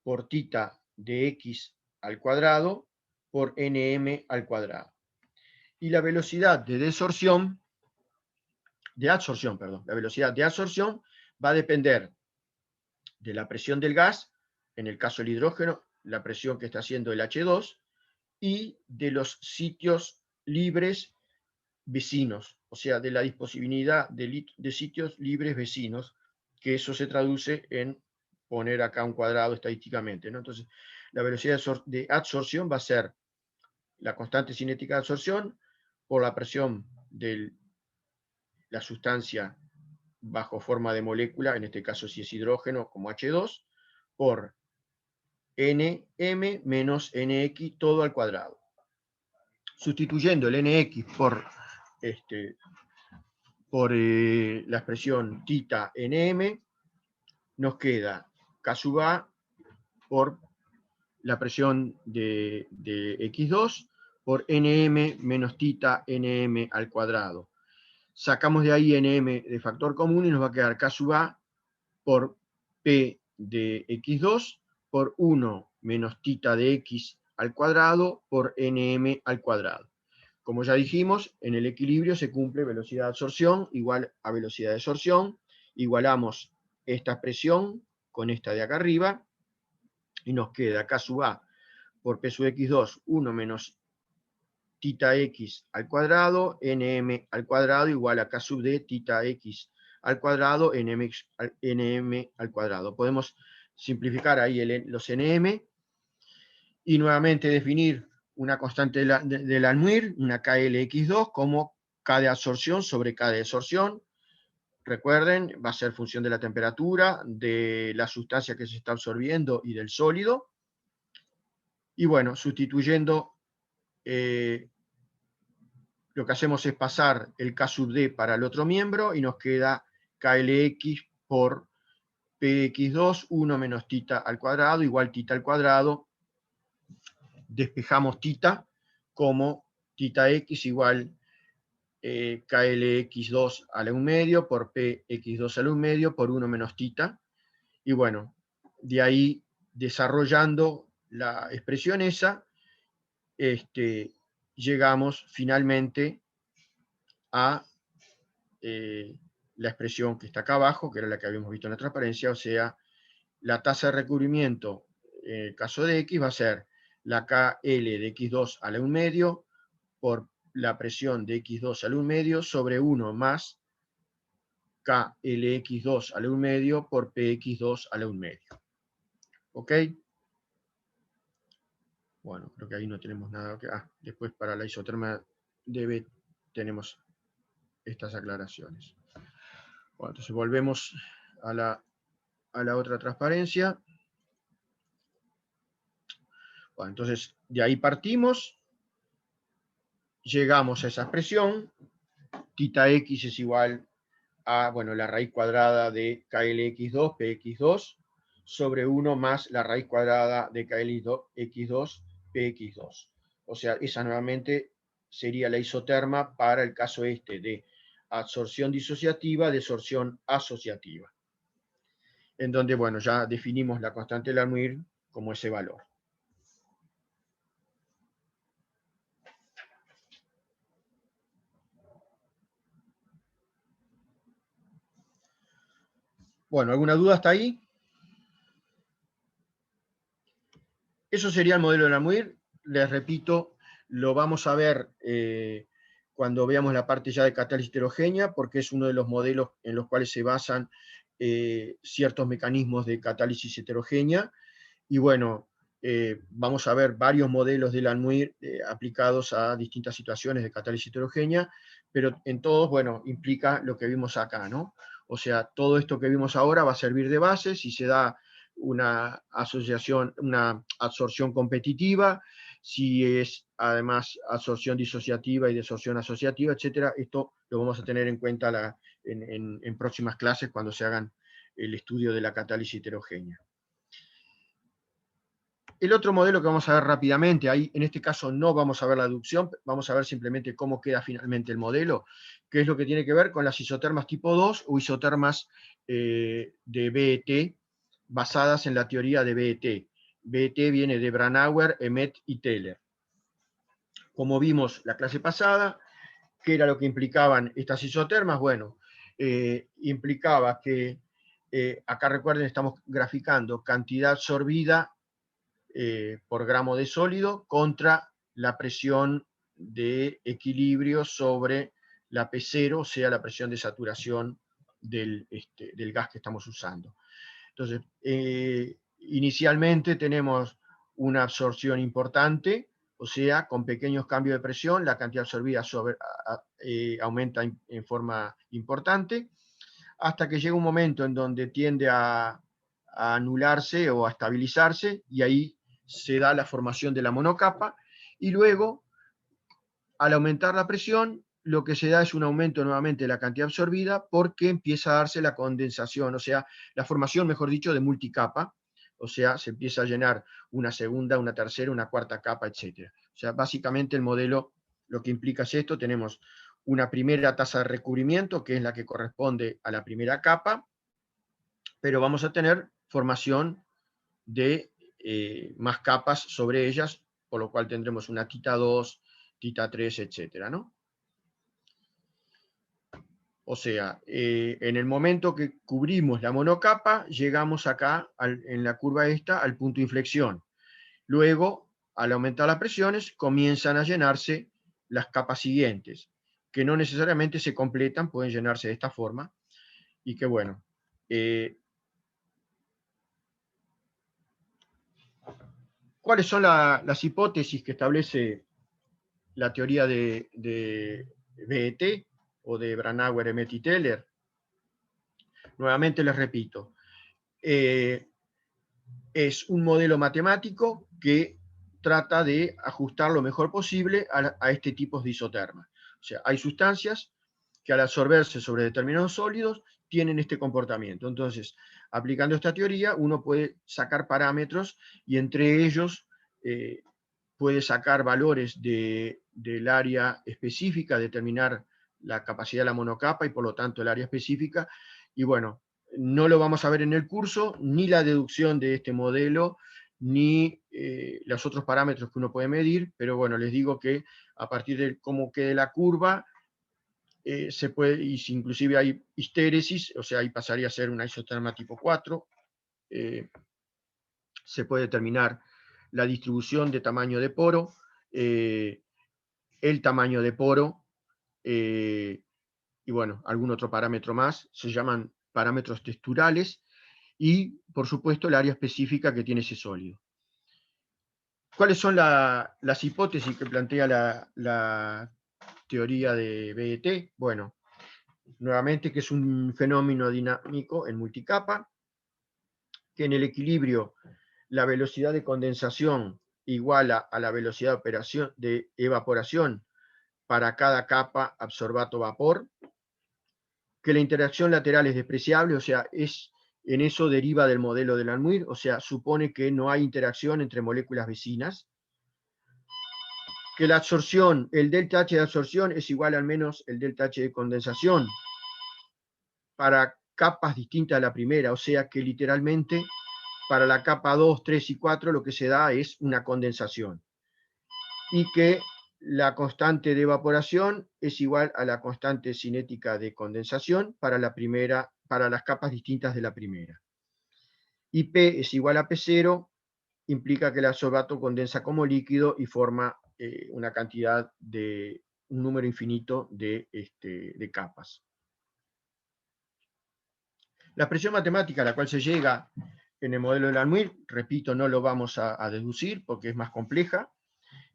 por tita de x al cuadrado por nm al cuadrado. Y la velocidad de absorción, la velocidad de absorción va a depender de la presión del gas, en el caso del hidrógeno, la presión que está haciendo el H2, y de los sitios libres vecinos, o sea, de la disponibilidad de sitios libres vecinos, que eso se traduce en poner acá un cuadrado estadísticamente, ¿no? Entonces, la velocidad de absorción va a ser la constante cinética de absorción por la presión de la sustancia bajo forma de molécula, en este caso si es hidrógeno como H2, por Nm menos Nx todo al cuadrado. Sustituyendo el Nx por la expresión tita Nm, nos queda K sub A por la presión de X2 por Nm menos tita Nm al cuadrado. Sacamos de ahí Nm de factor común y nos va a quedar K sub A por P de X2 por 1 menos tita de X al cuadrado por Nm al cuadrado. Como ya dijimos, en el equilibrio se cumple velocidad de absorción igual a velocidad de absorción. Igualamos esta expresión con esta de acá arriba y nos queda K sub A por P sub X2, 1 menos tita X al cuadrado, Nm al cuadrado igual a K sub D tita X al cuadrado, Nm al cuadrado. Podemos simplificar ahí los Nm y nuevamente definir una constante de Langmuir, una KLX2, como K de absorción sobre K de desorción. Recuerden, va a ser función de la temperatura, de la sustancia que se está absorbiendo y del sólido. Y bueno, sustituyendo, lo que hacemos es pasar el K sub D para el otro miembro y nos queda KLX por PX2, 1 menos tita al cuadrado, igual tita al cuadrado. Despejamos tita como tita x igual KLX2 a la 1 medio por PX2 a la 1 medio por 1 menos tita. Y bueno, de ahí desarrollando la expresión esa, llegamos finalmente a la expresión que está acá abajo, que era la que habíamos visto en la transparencia, o sea, la tasa de recubrimiento en el caso de X va a ser la KL de X2 a la 1 medio por la presión de X2 a la 1 medio sobre 1 más KLX2 a la 1 medio por PX2 a la 1 medio. ¿Ok? Bueno, creo que ahí no tenemos nada que... después para la isoterma de B tenemos estas aclaraciones. Bueno, entonces volvemos a la otra transparencia. Bueno, entonces de ahí partimos, llegamos a esa expresión, tita x es igual a, bueno, la raíz cuadrada de KLX2, PX2, sobre 1 más la raíz cuadrada de KLX2, PX2. O sea, esa nuevamente sería la isoterma para el caso de absorción disociativa, desorción asociativa. En donde, bueno, ya definimos la constante de Langmuir como ese valor. Bueno, ¿alguna duda hasta ahí? Eso sería el modelo de Lamuir. Les repito, lo vamos a ver cuando veamos la parte ya de catálisis heterogénea, porque es uno de los modelos en los cuales se basan ciertos mecanismos de catálisis heterogénea. Y bueno, vamos a ver varios modelos de Lamuir aplicados a distintas situaciones de catálisis heterogénea, pero en todos, bueno, implica lo que vimos acá, ¿no? O sea, todo esto que vimos ahora va a servir de base si se da una asociación, una absorción competitiva, si es además absorción disociativa y desorción asociativa, etcétera. Esto lo vamos a tener en cuenta en próximas clases cuando se hagan el estudio de la catálisis heterogénea. El otro modelo que vamos a ver rápidamente, ahí en este caso no vamos a ver la deducción, vamos a ver simplemente cómo queda finalmente el modelo, que es lo que tiene que ver con las isotermas tipo 2 o isotermas de BET, basadas en la teoría de BET. BET viene de Brandauer, Emmet y Teller. Como vimos la clase pasada, ¿qué era lo que implicaban estas isotermas? Bueno, implicaba que, acá recuerden, estamos graficando cantidad absorbida por gramo de sólido contra la presión de equilibrio sobre la P0, o sea, la presión de saturación del gas que estamos usando. Entonces, inicialmente tenemos una absorción importante, o sea, con pequeños cambios de presión, la cantidad absorbida aumenta en forma importante, hasta que llega un momento en donde tiende a anularse o a estabilizarse, y ahí se da la formación de la monocapa, y luego, al aumentar la presión, lo que se da es un aumento nuevamente de la cantidad absorbida porque empieza a darse la condensación, o sea, la formación, mejor dicho, de multicapa, o sea, se empieza a llenar una segunda, una tercera, una cuarta capa, etc. O sea, básicamente el modelo lo que implica es esto: tenemos una primera tasa de recubrimiento, que es la que corresponde a la primera capa, pero vamos a tener formación de más capas sobre ellas, por lo cual tendremos una tita 2, tita 3, etcétera, ¿no? O sea, en el momento que cubrimos la monocapa, llegamos acá, en la curva esta, al punto de inflexión. Luego, al aumentar las presiones, comienzan a llenarse las capas siguientes, que no necesariamente se completan, pueden llenarse de esta forma, y que bueno, ¿cuáles son las hipótesis que establece la teoría de BET o de Brandauer, Emmet y Teller? Nuevamente les repito, es un modelo matemático que trata de ajustar lo mejor posible a este tipo de isotermas. O sea, hay sustancias que al absorberse sobre determinados sólidos tienen este comportamiento. Entonces, aplicando esta teoría, uno puede sacar parámetros y entre ellos puede sacar valores del área específica, determinar la capacidad de la monocapa y por lo tanto el área específica. Y bueno, no lo vamos a ver en el curso, ni la deducción de este modelo, ni los otros parámetros que uno puede medir, pero bueno, les digo que a partir de cómo quede la curva, se puede, y si inclusive hay histéresis, o sea, ahí pasaría a ser una isoterma tipo 4, se puede determinar la distribución de tamaño de poro, el tamaño de poro, y bueno, algún otro parámetro más, se llaman parámetros texturales, y por supuesto el área específica que tiene ese sólido. ¿Cuáles son las hipótesis que plantea la teoría de BET? Bueno, nuevamente que es un fenómeno dinámico en multicapa, que en el equilibrio la velocidad de condensación iguala a la velocidad de evaporación para cada capa absorbato-vapor, que la interacción lateral es despreciable, o sea, en eso deriva del modelo de Langmuir, o sea, supone que no hay interacción entre moléculas vecinas, que la absorción, el delta H de absorción es igual al menos el delta H de condensación para capas distintas a la primera, o sea que literalmente para la capa 2, 3 y 4 lo que se da es una condensación, y que la constante de evaporación es igual a la constante cinética de condensación para la primera para las capas distintas de la primera. Y P es igual a P0, implica que el adsorbato condensa como líquido y forma una cantidad de un número infinito de capas. La expresión matemática a la cual se llega en el modelo de Langmuir, repito, no lo vamos a deducir porque es más compleja,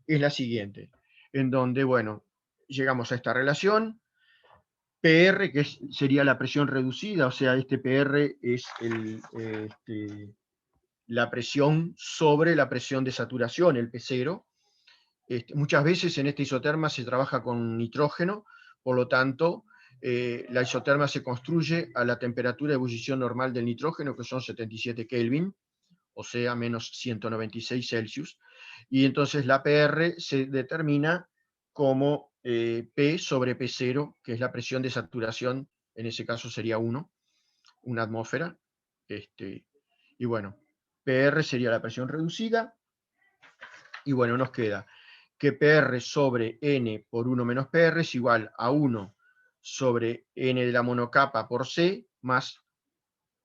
es la siguiente, en donde, bueno, llegamos a esta relación, PR, que sería la presión reducida, o sea, este PR es la presión sobre la presión de saturación, el P0. Muchas veces en esta isoterma se trabaja con nitrógeno, por lo tanto, la isoterma se construye a la temperatura de ebullición normal del nitrógeno, que son 77 Kelvin, o sea, menos 196 Celsius, y entonces la PR se determina como P sobre P0, que es la presión de saturación, en ese caso sería 1, una atmósfera, y bueno, PR sería la presión reducida, y bueno, nos queda que PR sobre N por 1 menos PR es igual a 1 sobre N de la monocapa por C, más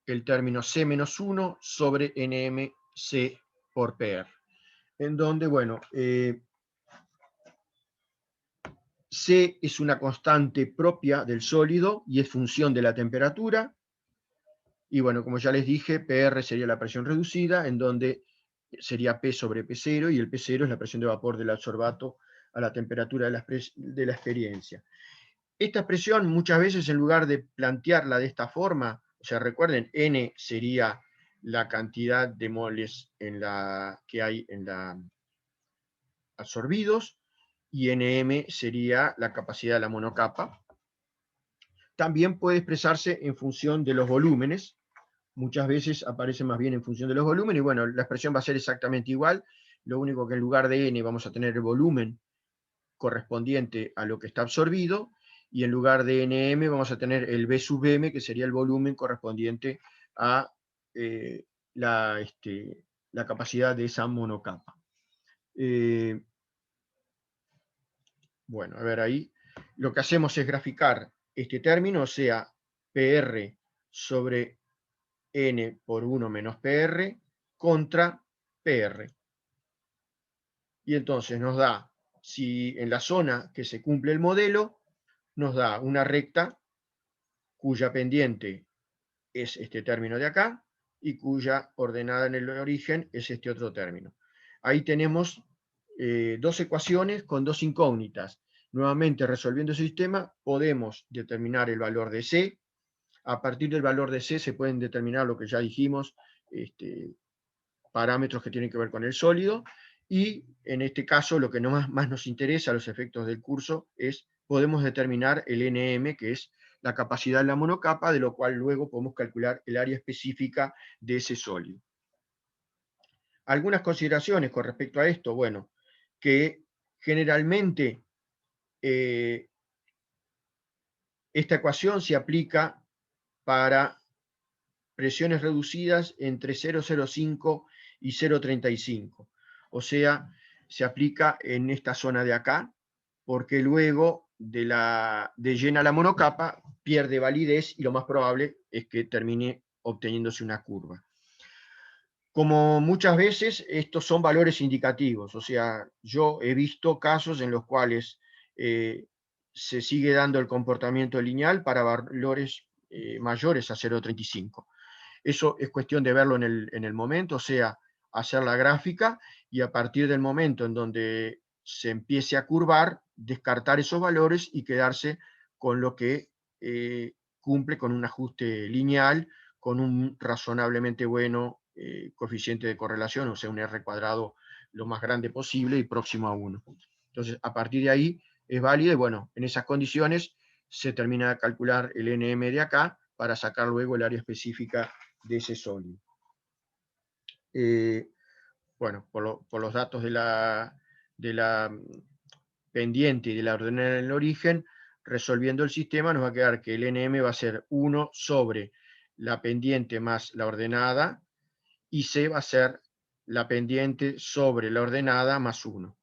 el término C menos 1 sobre NMC por PR. En donde, bueno, C es una constante propia del sólido y es función de la temperatura. Y bueno, como ya les dije, PR sería la presión reducida, en donde sería P sobre P0, y el P0 es la presión de vapor del adsorbato a la temperatura de la experiencia. Esta expresión muchas veces, en lugar de plantearla de esta forma, o sea, recuerden, N sería la cantidad de moles que hay en la absorbidos, y Nm sería la capacidad de la monocapa. También puede expresarse en función de los volúmenes. Muchas veces aparece más bien en función de los volúmenes, y bueno, la expresión va a ser exactamente igual, lo único que en lugar de N vamos a tener el volumen correspondiente a lo que está absorbido, y en lugar de Nm vamos a tener el B sub m, que sería el volumen correspondiente a la capacidad de esa monocapa. Bueno, a ver ahí, lo que hacemos es graficar este término, o sea, PR sobre N por 1 menos PR contra PR. Y entonces nos da, si en la zona que se cumple el modelo, nos da una recta cuya pendiente es este término de acá y cuya ordenada en el origen es este otro término. Ahí tenemos dos ecuaciones con dos incógnitas. Nuevamente, resolviendo el sistema, podemos determinar el valor de C. A partir del valor de C se pueden determinar lo que ya dijimos, parámetros que tienen que ver con el sólido, y en este caso lo que más nos interesa a los efectos del curso es, podemos determinar el Nm, que es la capacidad de la monocapa, de lo cual luego podemos calcular el área específica de ese sólido. Algunas consideraciones con respecto a esto, bueno, que generalmente esta ecuación se aplica para presiones reducidas entre 0,05 y 0,35. O sea, se aplica en esta zona de acá, porque luego de llena la monocapa pierde validez y lo más probable es que termine obteniéndose una curva. Como muchas veces, estos son valores indicativos, o sea, yo he visto casos en los cuales se sigue dando el comportamiento lineal para valores mayores a 0,35. Eso es cuestión de verlo en el momento, o sea, hacer la gráfica y a partir del momento en donde se empiece a curvar, descartar esos valores y quedarse con lo que cumple con un ajuste lineal, con un razonablemente bueno coeficiente de correlación, o sea, un R cuadrado lo más grande posible y próximo a 1. Entonces, a partir de ahí es válido y bueno, en esas condiciones se termina de calcular el Nm de acá para sacar luego el área específica de ese sólido. Bueno, por los datos de la pendiente y de la ordenada en el origen, resolviendo el sistema nos va a quedar que el Nm va a ser 1 sobre la pendiente más la ordenada, y C va a ser la pendiente sobre la ordenada más 1.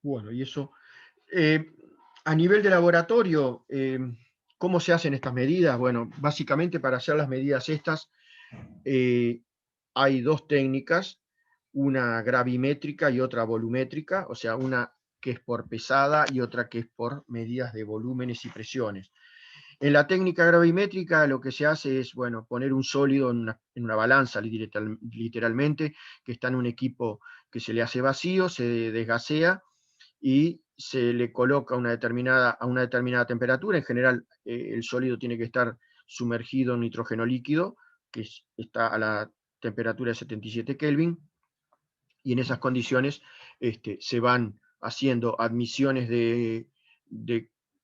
Bueno, y eso Eh, a nivel de laboratorio, ¿cómo se hacen estas medidas? Bueno, básicamente para hacer las medidas estas hay dos técnicas, una gravimétrica y otra volumétrica, o sea, una que es por pesada y otra que es por medidas de volúmenes y presiones. En la técnica gravimétrica lo que se hace es, bueno, poner un sólido en una balanza literalmente, que está en un equipo que se le hace vacío, se desgasea y se le coloca a una determinada temperatura. En general, el sólido tiene que estar sumergido en nitrógeno líquido, que está a la temperatura de 77 Kelvin, y en esas condiciones se van haciendo admisiones de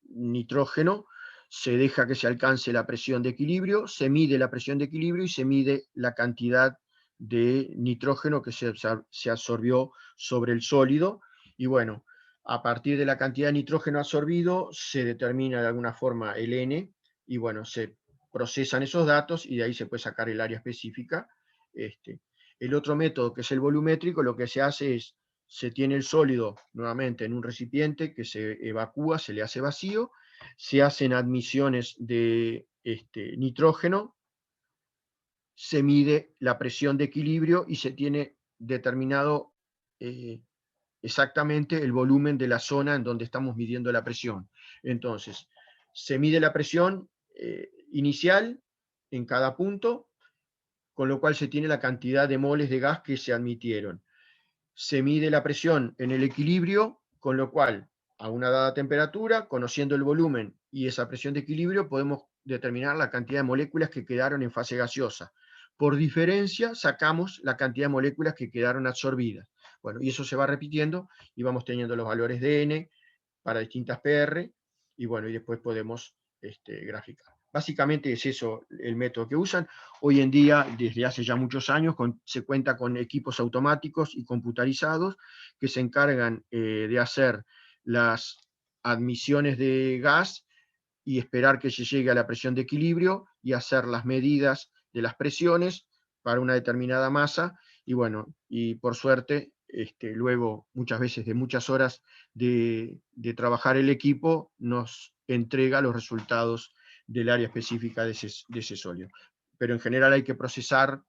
nitrógeno, se deja que se alcance la presión de equilibrio, se mide la presión de equilibrio y se mide la cantidad de nitrógeno que se absorbió sobre el sólido, y bueno, a partir de la cantidad de nitrógeno absorbido se determina de alguna forma el N, y bueno, se procesan esos datos y de ahí se puede sacar el área específica. El otro método, que es el volumétrico, lo que se hace es, se tiene el sólido nuevamente en un recipiente que se evacúa, se le hace vacío, se hacen admisiones de nitrógeno, se mide la presión de equilibrio y se tiene determinado exactamente el volumen de la zona en donde estamos midiendo la presión. Entonces, se mide la presión inicial en cada punto, con lo cual se tiene la cantidad de moles de gas que se admitieron. Se mide la presión en el equilibrio, con lo cual a una dada temperatura, conociendo el volumen y esa presión de equilibrio, podemos determinar la cantidad de moléculas que quedaron en fase gaseosa. Por diferencia, sacamos la cantidad de moléculas que quedaron absorbidas. Bueno, y eso se va repitiendo y vamos teniendo los valores de N para distintas PR, y bueno, y después podemos graficar. Básicamente es eso el método que usan. Hoy en día, desde hace ya muchos años, se cuenta con equipos automáticos y computarizados que se encargan de hacer las admisiones de gas y esperar que se llegue a la presión de equilibrio y hacer las medidas de las presiones para una determinada masa. Y bueno, y por suerte, luego muchas veces de muchas horas de trabajar el equipo, nos entrega los resultados del área específica de ese sólido. Pero en general hay que procesar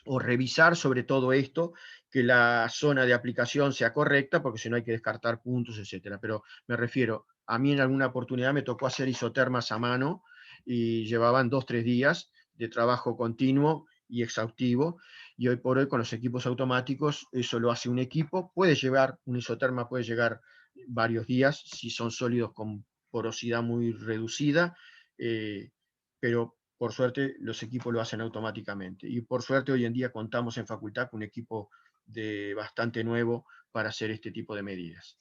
o revisar sobre todo esto, que la zona de aplicación sea correcta, porque si no hay que descartar puntos, etcétera. Pero me refiero, a mí en alguna oportunidad me tocó hacer isotermas a mano y llevaban 2 o 3 días de trabajo continuo y exhaustivo, y hoy por hoy con los equipos automáticos eso lo hace un equipo. Puede llevar, un isoterma puede llegar varios días si son sólidos con porosidad muy reducida, pero por suerte los equipos lo hacen automáticamente. Y por suerte hoy en día contamos en facultad con un equipo bastante nuevo para hacer este tipo de medidas.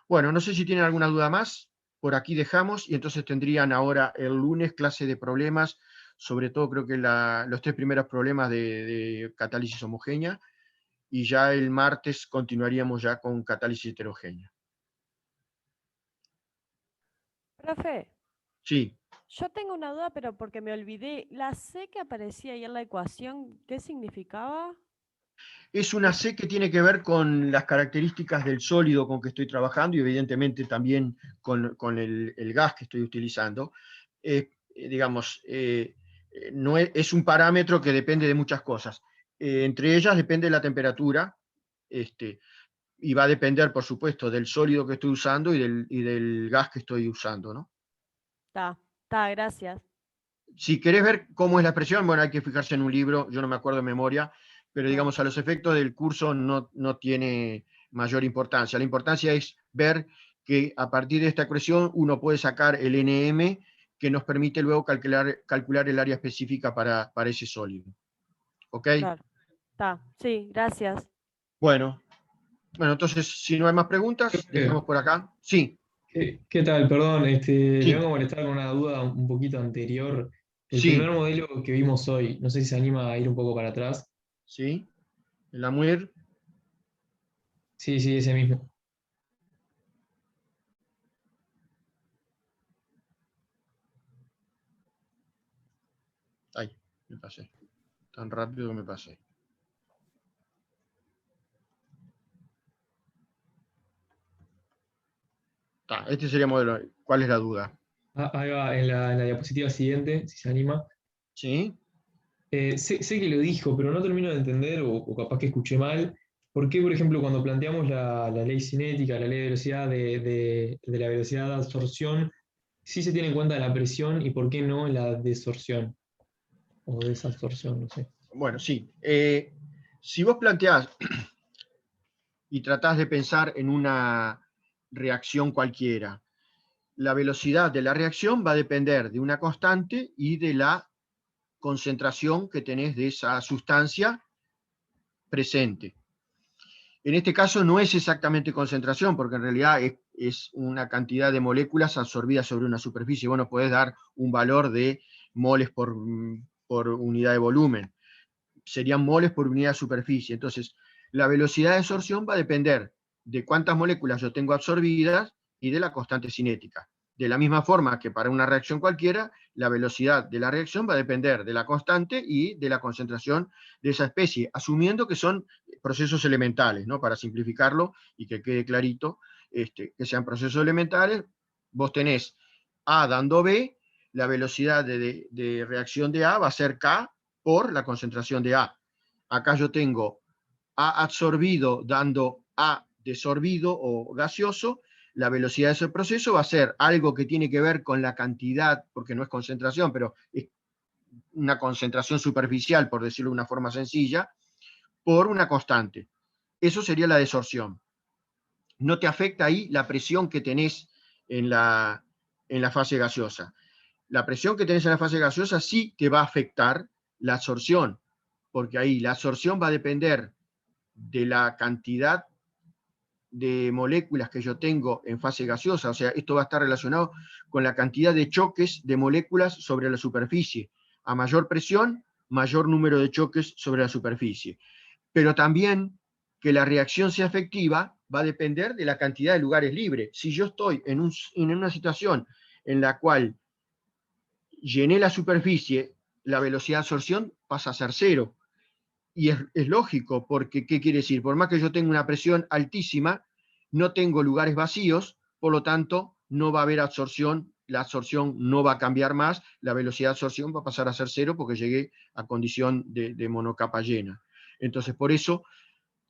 Bueno, no sé si tienen alguna duda más. Por aquí dejamos, y entonces tendrían ahora el lunes clase de problemas, sobre todo creo que los 3 primeros problemas de catálisis homogénea, y ya el martes continuaríamos ya con catálisis heterogénea. Profe, Sí. yo tengo una duda, pero porque me olvidé. La C que aparecía ahí en la ecuación, ¿qué significaba? Es una C que tiene que ver con las características del sólido con que estoy trabajando y evidentemente también con el gas que estoy utilizando. Digamos, no es un parámetro que depende de muchas cosas. Entre ellas depende de la temperatura, y va a depender, por supuesto, del sólido que estoy usando y del gas que estoy usando, ¿no? Está, gracias. Si querés ver cómo es la expresión, bueno, hay que fijarse en un libro, yo no me acuerdo de memoria, pero Bueno, digamos, a los efectos del curso no tiene mayor importancia. La importancia es ver que a partir de esta expresión uno puede sacar el NM, que nos permite luego calcular el área específica para ese sólido. ¿Ok? claro. Está, sí, gracias. Bueno, entonces, si no hay más preguntas, dejamos por acá. Sí, ¿Qué tal? Perdón, le vengo sí, a molestar con una duda un poquito anterior. El primer sí, modelo que vimos hoy, no sé si se anima a ir un poco para atrás. sí. El AMUIR, Sí, sí, ese mismo. ay, me pasé. Tan rápido que me pasé. Este sería el modelo. ¿Cuál es la duda? Ahí va, en la diapositiva siguiente, si se anima. ¿Sí? Sé que lo dijo, pero no termino de entender, o capaz que escuché mal, por qué, por ejemplo, cuando planteamos la ley cinética, la ley de velocidad de la velocidad de absorción, sí se tiene en cuenta la presión y por qué no la desorción o desabsorción, no sé. Bueno, sí. Si vos planteás y tratás de pensar en una reacción cualquiera, la velocidad de la reacción va a depender de una constante y de la concentración que tenés de esa sustancia presente. En este caso no es exactamente concentración, porque en realidad es una cantidad de moléculas absorbidas sobre una superficie. Vos no podés dar un valor de moles por unidad de volumen. Serían moles por unidad de superficie. Entonces, la velocidad de absorción va a depender de cuántas moléculas yo tengo absorbidas y de la constante cinética. De la misma forma que para una reacción cualquiera, la velocidad de la reacción va a depender de la constante y de la concentración de esa especie, asumiendo que son procesos elementales, ¿no? Para simplificarlo y que quede clarito, que sean procesos elementales, vos tenés A dando B, la velocidad de reacción de A va a ser K por la concentración de A. Acá yo tengo A absorbido dando A desorbido o gaseoso, la velocidad de ese proceso va a ser algo que tiene que ver con la cantidad, porque no es concentración, pero es una concentración superficial, por decirlo de una forma sencilla, por una constante. Eso sería la desorción. No te afecta ahí la presión que tenés en la fase gaseosa. La presión que tenés en la fase gaseosa sí te va a afectar la absorción, porque ahí la absorción va a depender de la cantidad de moléculas que yo tengo en fase gaseosa, o sea, esto va a estar relacionado con la cantidad de choques de moléculas sobre la superficie. A mayor presión, mayor número de choques sobre la superficie. Pero también que la reacción sea efectiva va a depender de la cantidad de lugares libres. Si yo estoy en una situación en la cual llené la superficie, la velocidad de absorción pasa a ser cero. Y es lógico, porque ¿qué quiere decir? Por más que yo tenga una presión altísima, no tengo lugares vacíos, por lo tanto, no va a haber absorción, la absorción no va a cambiar más, la velocidad de absorción va a pasar a ser cero porque llegué a condición de monocapa llena. Entonces, por eso,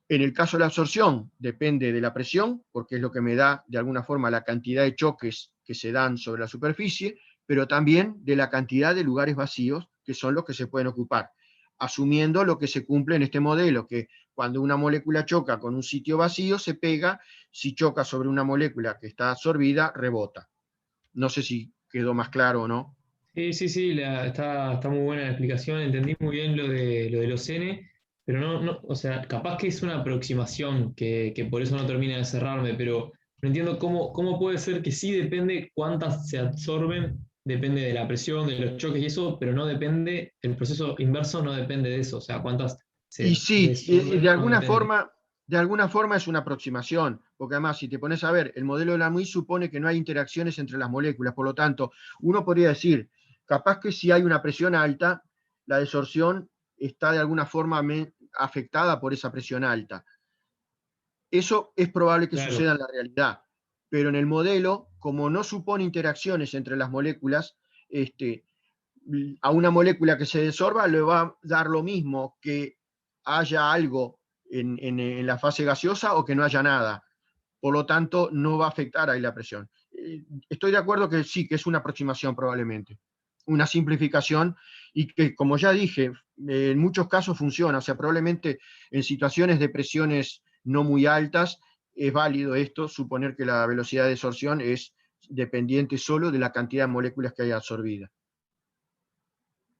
en el caso de la absorción, depende de la presión, porque es lo que me da, de alguna forma, la cantidad de choques que se dan sobre la superficie, pero también de la cantidad de lugares vacíos, que son los que se pueden ocupar, asumiendo lo que se cumple en este modelo, que cuando una molécula choca con un sitio vacío, se pega, si choca sobre una molécula que está absorbida, rebota. No sé si quedó más claro o no. Sí, sí, sí, está muy buena la explicación, entendí muy bien lo de los N, pero no, o sea, capaz que es una aproximación que por eso no termina de cerrarme, pero no entiendo cómo puede ser que sí depende cuántas se absorben, depende de la presión, de los choques y eso, pero no depende, el proceso inverso no depende de eso, o sea, cuántas Y se sí, desorben no depende. de alguna forma es una aproximación, porque además si te pones a ver, el modelo de Lamuy supone que no hay interacciones entre las moléculas, por lo tanto, uno podría decir, capaz que si hay una presión alta, la desorción está de alguna forma afectada por esa presión alta. Eso es probable que Claro, suceda en la realidad, pero en el modelo, como no supone interacciones entre las moléculas, este, a una molécula que se desorba le va a dar lo mismo que haya algo en la fase gaseosa o que no haya nada. Por lo tanto, no va a afectar ahí la presión. Estoy de acuerdo que sí, que es una aproximación probablemente, una simplificación y que, como ya dije, en muchos casos funciona. O sea, probablemente en situaciones de presiones no muy altas es válido esto, suponer que la velocidad de absorción es dependiente solo de la cantidad de moléculas que haya absorbida.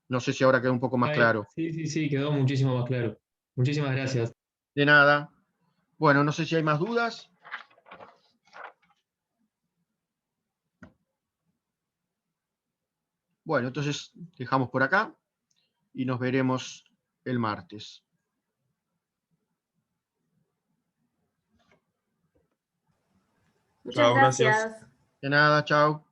No sé si ahora queda un poco más claro. sí, sí, sí, quedó muchísimo más claro. Muchísimas gracias. De nada. Bueno, no sé si hay más dudas. Bueno, entonces dejamos por acá y nos veremos el martes. Muchas Chao, gracias. gracias. De nada, chao.